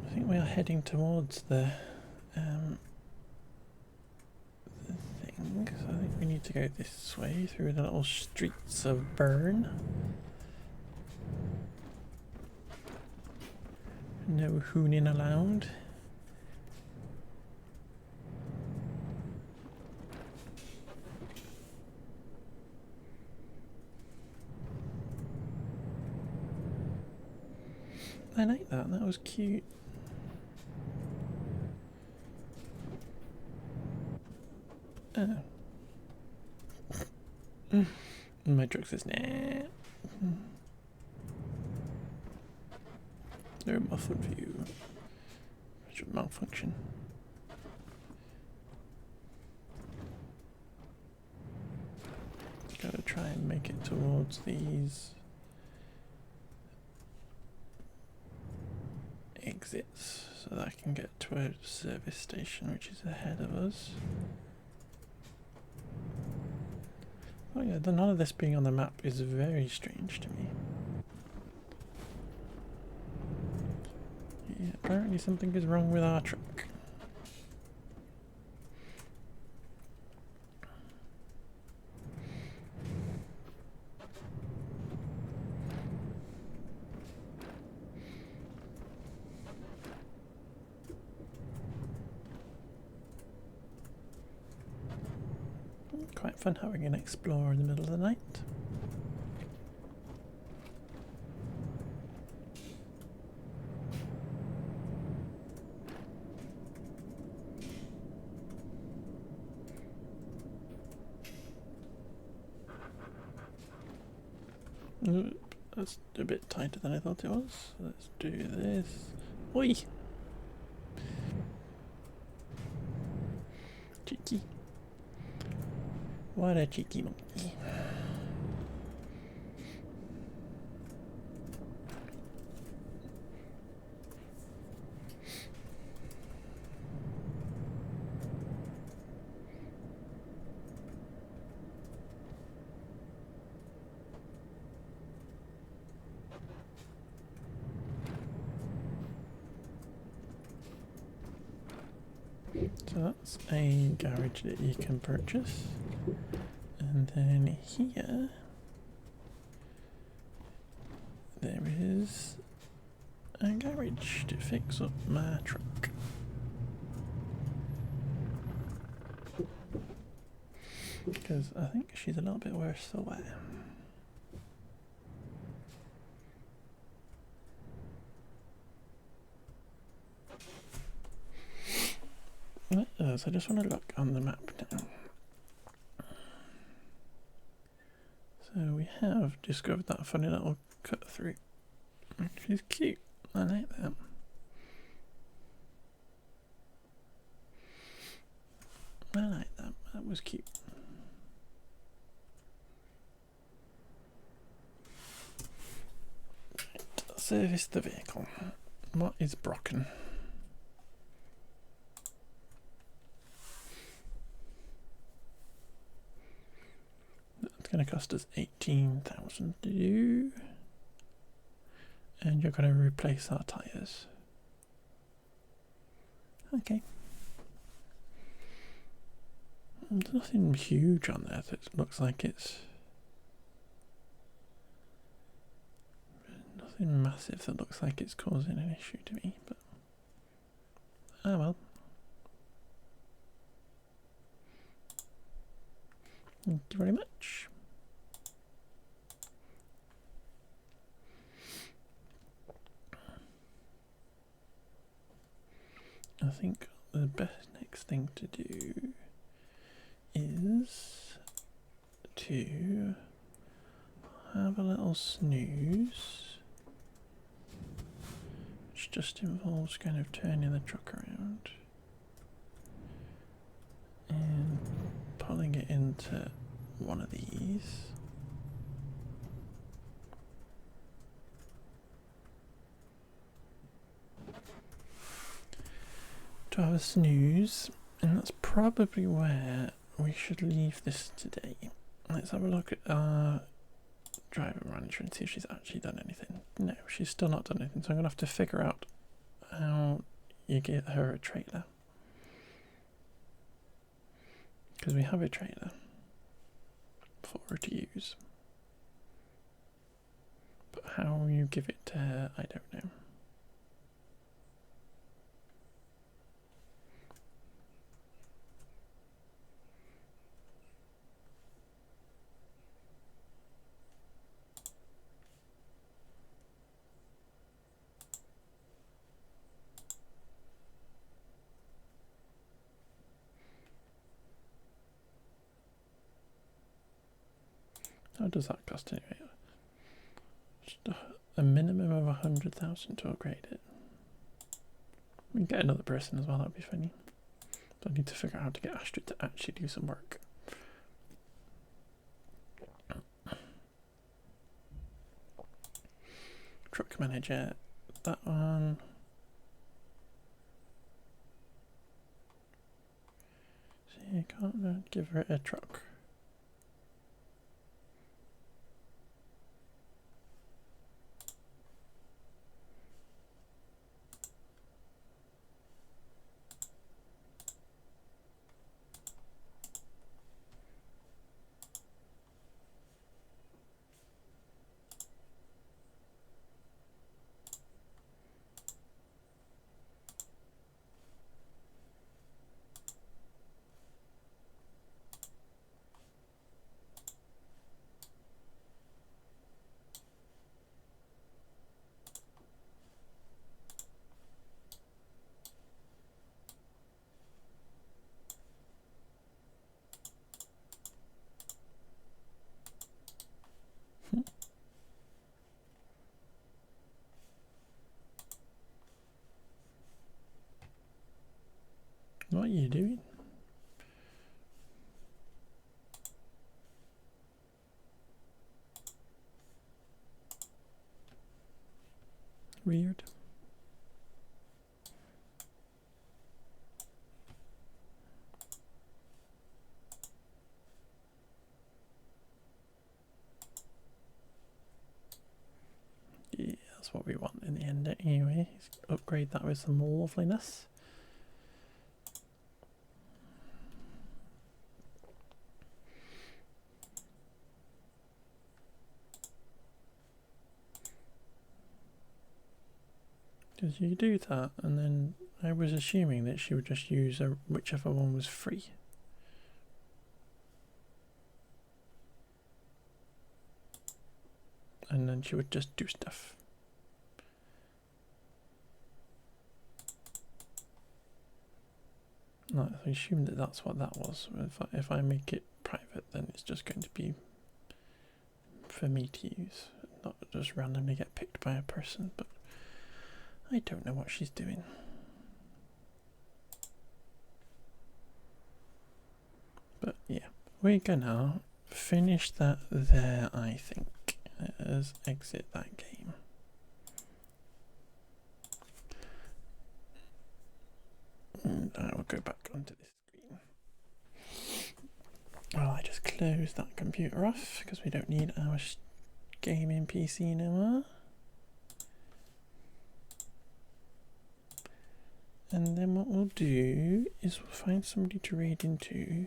I think we are heading towards the thing. So I think we need to go this way through the little streets of Bern. No hooning allowed. I like that, that was cute. Matrix says, nah. No muffled view. Should malfunction. Gotta try and make it towards these exits so that I can get to a service station which is ahead of us. Oh yeah, none of this being on the map is very strange to me. Yeah, apparently something is wrong with our truck. Quite fun having an explorer in the middle of the night. That's a bit tighter than I thought it was. Let's do this. Oi! Cheeky. What a cheeky monkey. So that's a garage that you can purchase. And then here, there is a garage to fix up my truck. Because I think she's a little bit worse for wear. So I just want to look on the map now. So we have discovered that funny little cut through, which is cute. I like that. I like that. That was cute. Right, service the vehicle. What is broken? Going to cost us 18,000 to do, and you're going to replace our tires. Okay. There's nothing huge on there that looks like it's nothing massive that looks like it's causing an issue to me, but oh well. Thank you very much. I think the best next thing to do is to have a little snooze, which just involves kind of turning the truck around and pulling it into one of these. To have a snooze, and that's probably where we should leave this today. Let's have a look at our driver manager and see if she's actually done anything. No, she's still not done anything, so I'm going to have to figure out how you get her a trailer. Because we have a trailer for her to use. But how you give it to her, I don't know. How does that cost anyway? Just a minimum of 100,000 to upgrade it. We can get another person as well, that'd be funny. So I need to figure out how to get Astrid to actually do some work. Truck manager, that one. See, I can't give her a truck. What are you doing? Weird. Yeah, that's what we want in the end anyway. Upgrade that with some loveliness. Because you do that, and then I was assuming that she would just use whichever one was free. And then she would just do stuff. No, I assume that that's what that was. If I make it private, then it's just going to be for me to use, not just randomly get picked by a person, but I don't know what she's doing. But yeah, we're gonna finish that there, I think. Let us exit that game. And I will go back onto this screen. Well, I just closed that computer off because we don't need our gaming PC anymore. And then what we'll do is we'll find somebody to raid into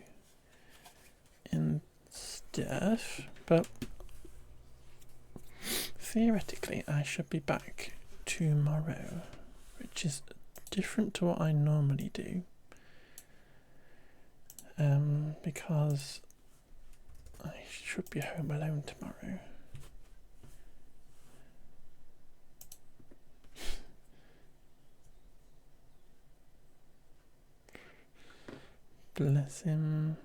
and stuff, but theoretically I should be back tomorrow, which is different to what I normally do, because I should be home alone tomorrow. Bless him.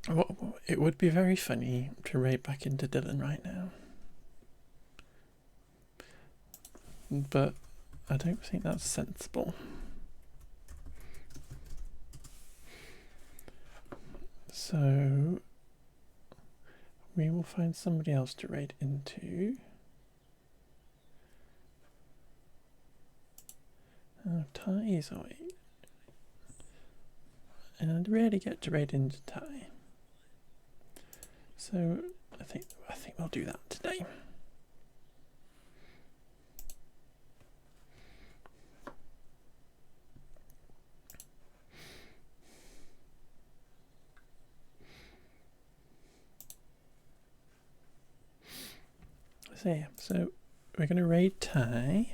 Well, it would be very funny to raid back into Dylan right now, but I don't think that's sensible. So we will find somebody else to raid into. Oh, Ty is away, and I'd rarely get to raid into Ty. So I think we'll do that today. So yeah, so we're going to raid Ty.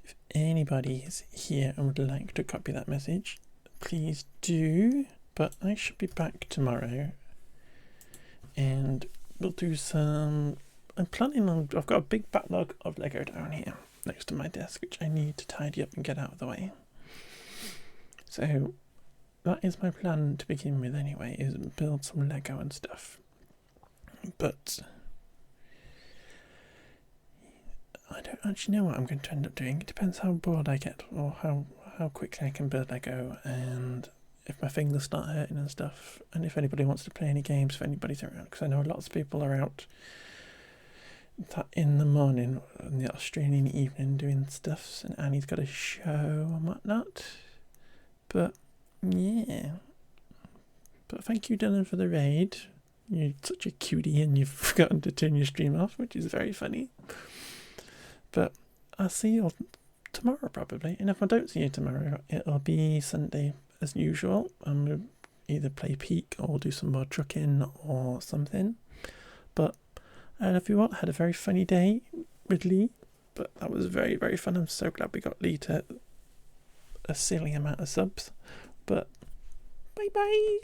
If anybody is here and would like to copy that message, please do. But I should be back tomorrow. And we'll do some. I'm planning on. I've got a big backlog of Lego down here, next to my desk, which I need to tidy up and get out of the way. So that is my plan to begin with anyway, is build some Lego and stuff. But I don't actually know what I'm going to end up doing. It depends how bored I get, or how quickly I can build Lego, and if my fingers start hurting and stuff, and if anybody wants to play any games, if anybody's around, because I know lots of people are out in the morning, in the Australian evening, doing stuff, and Annie's got a show and whatnot. But yeah. But thank you, Dylan, for the raid. You're such a cutie, and you've forgotten to turn your stream off, which is very funny. But I'll see you all tomorrow probably, and if I don't see you tomorrow, it'll be Sunday as usual. I'm going to either play Peak or do some more trucking or something. But I love you all. Had a very funny day with Lee, but that was very, very fun. I'm so glad we got Lee to a silly amount of subs. But bye bye.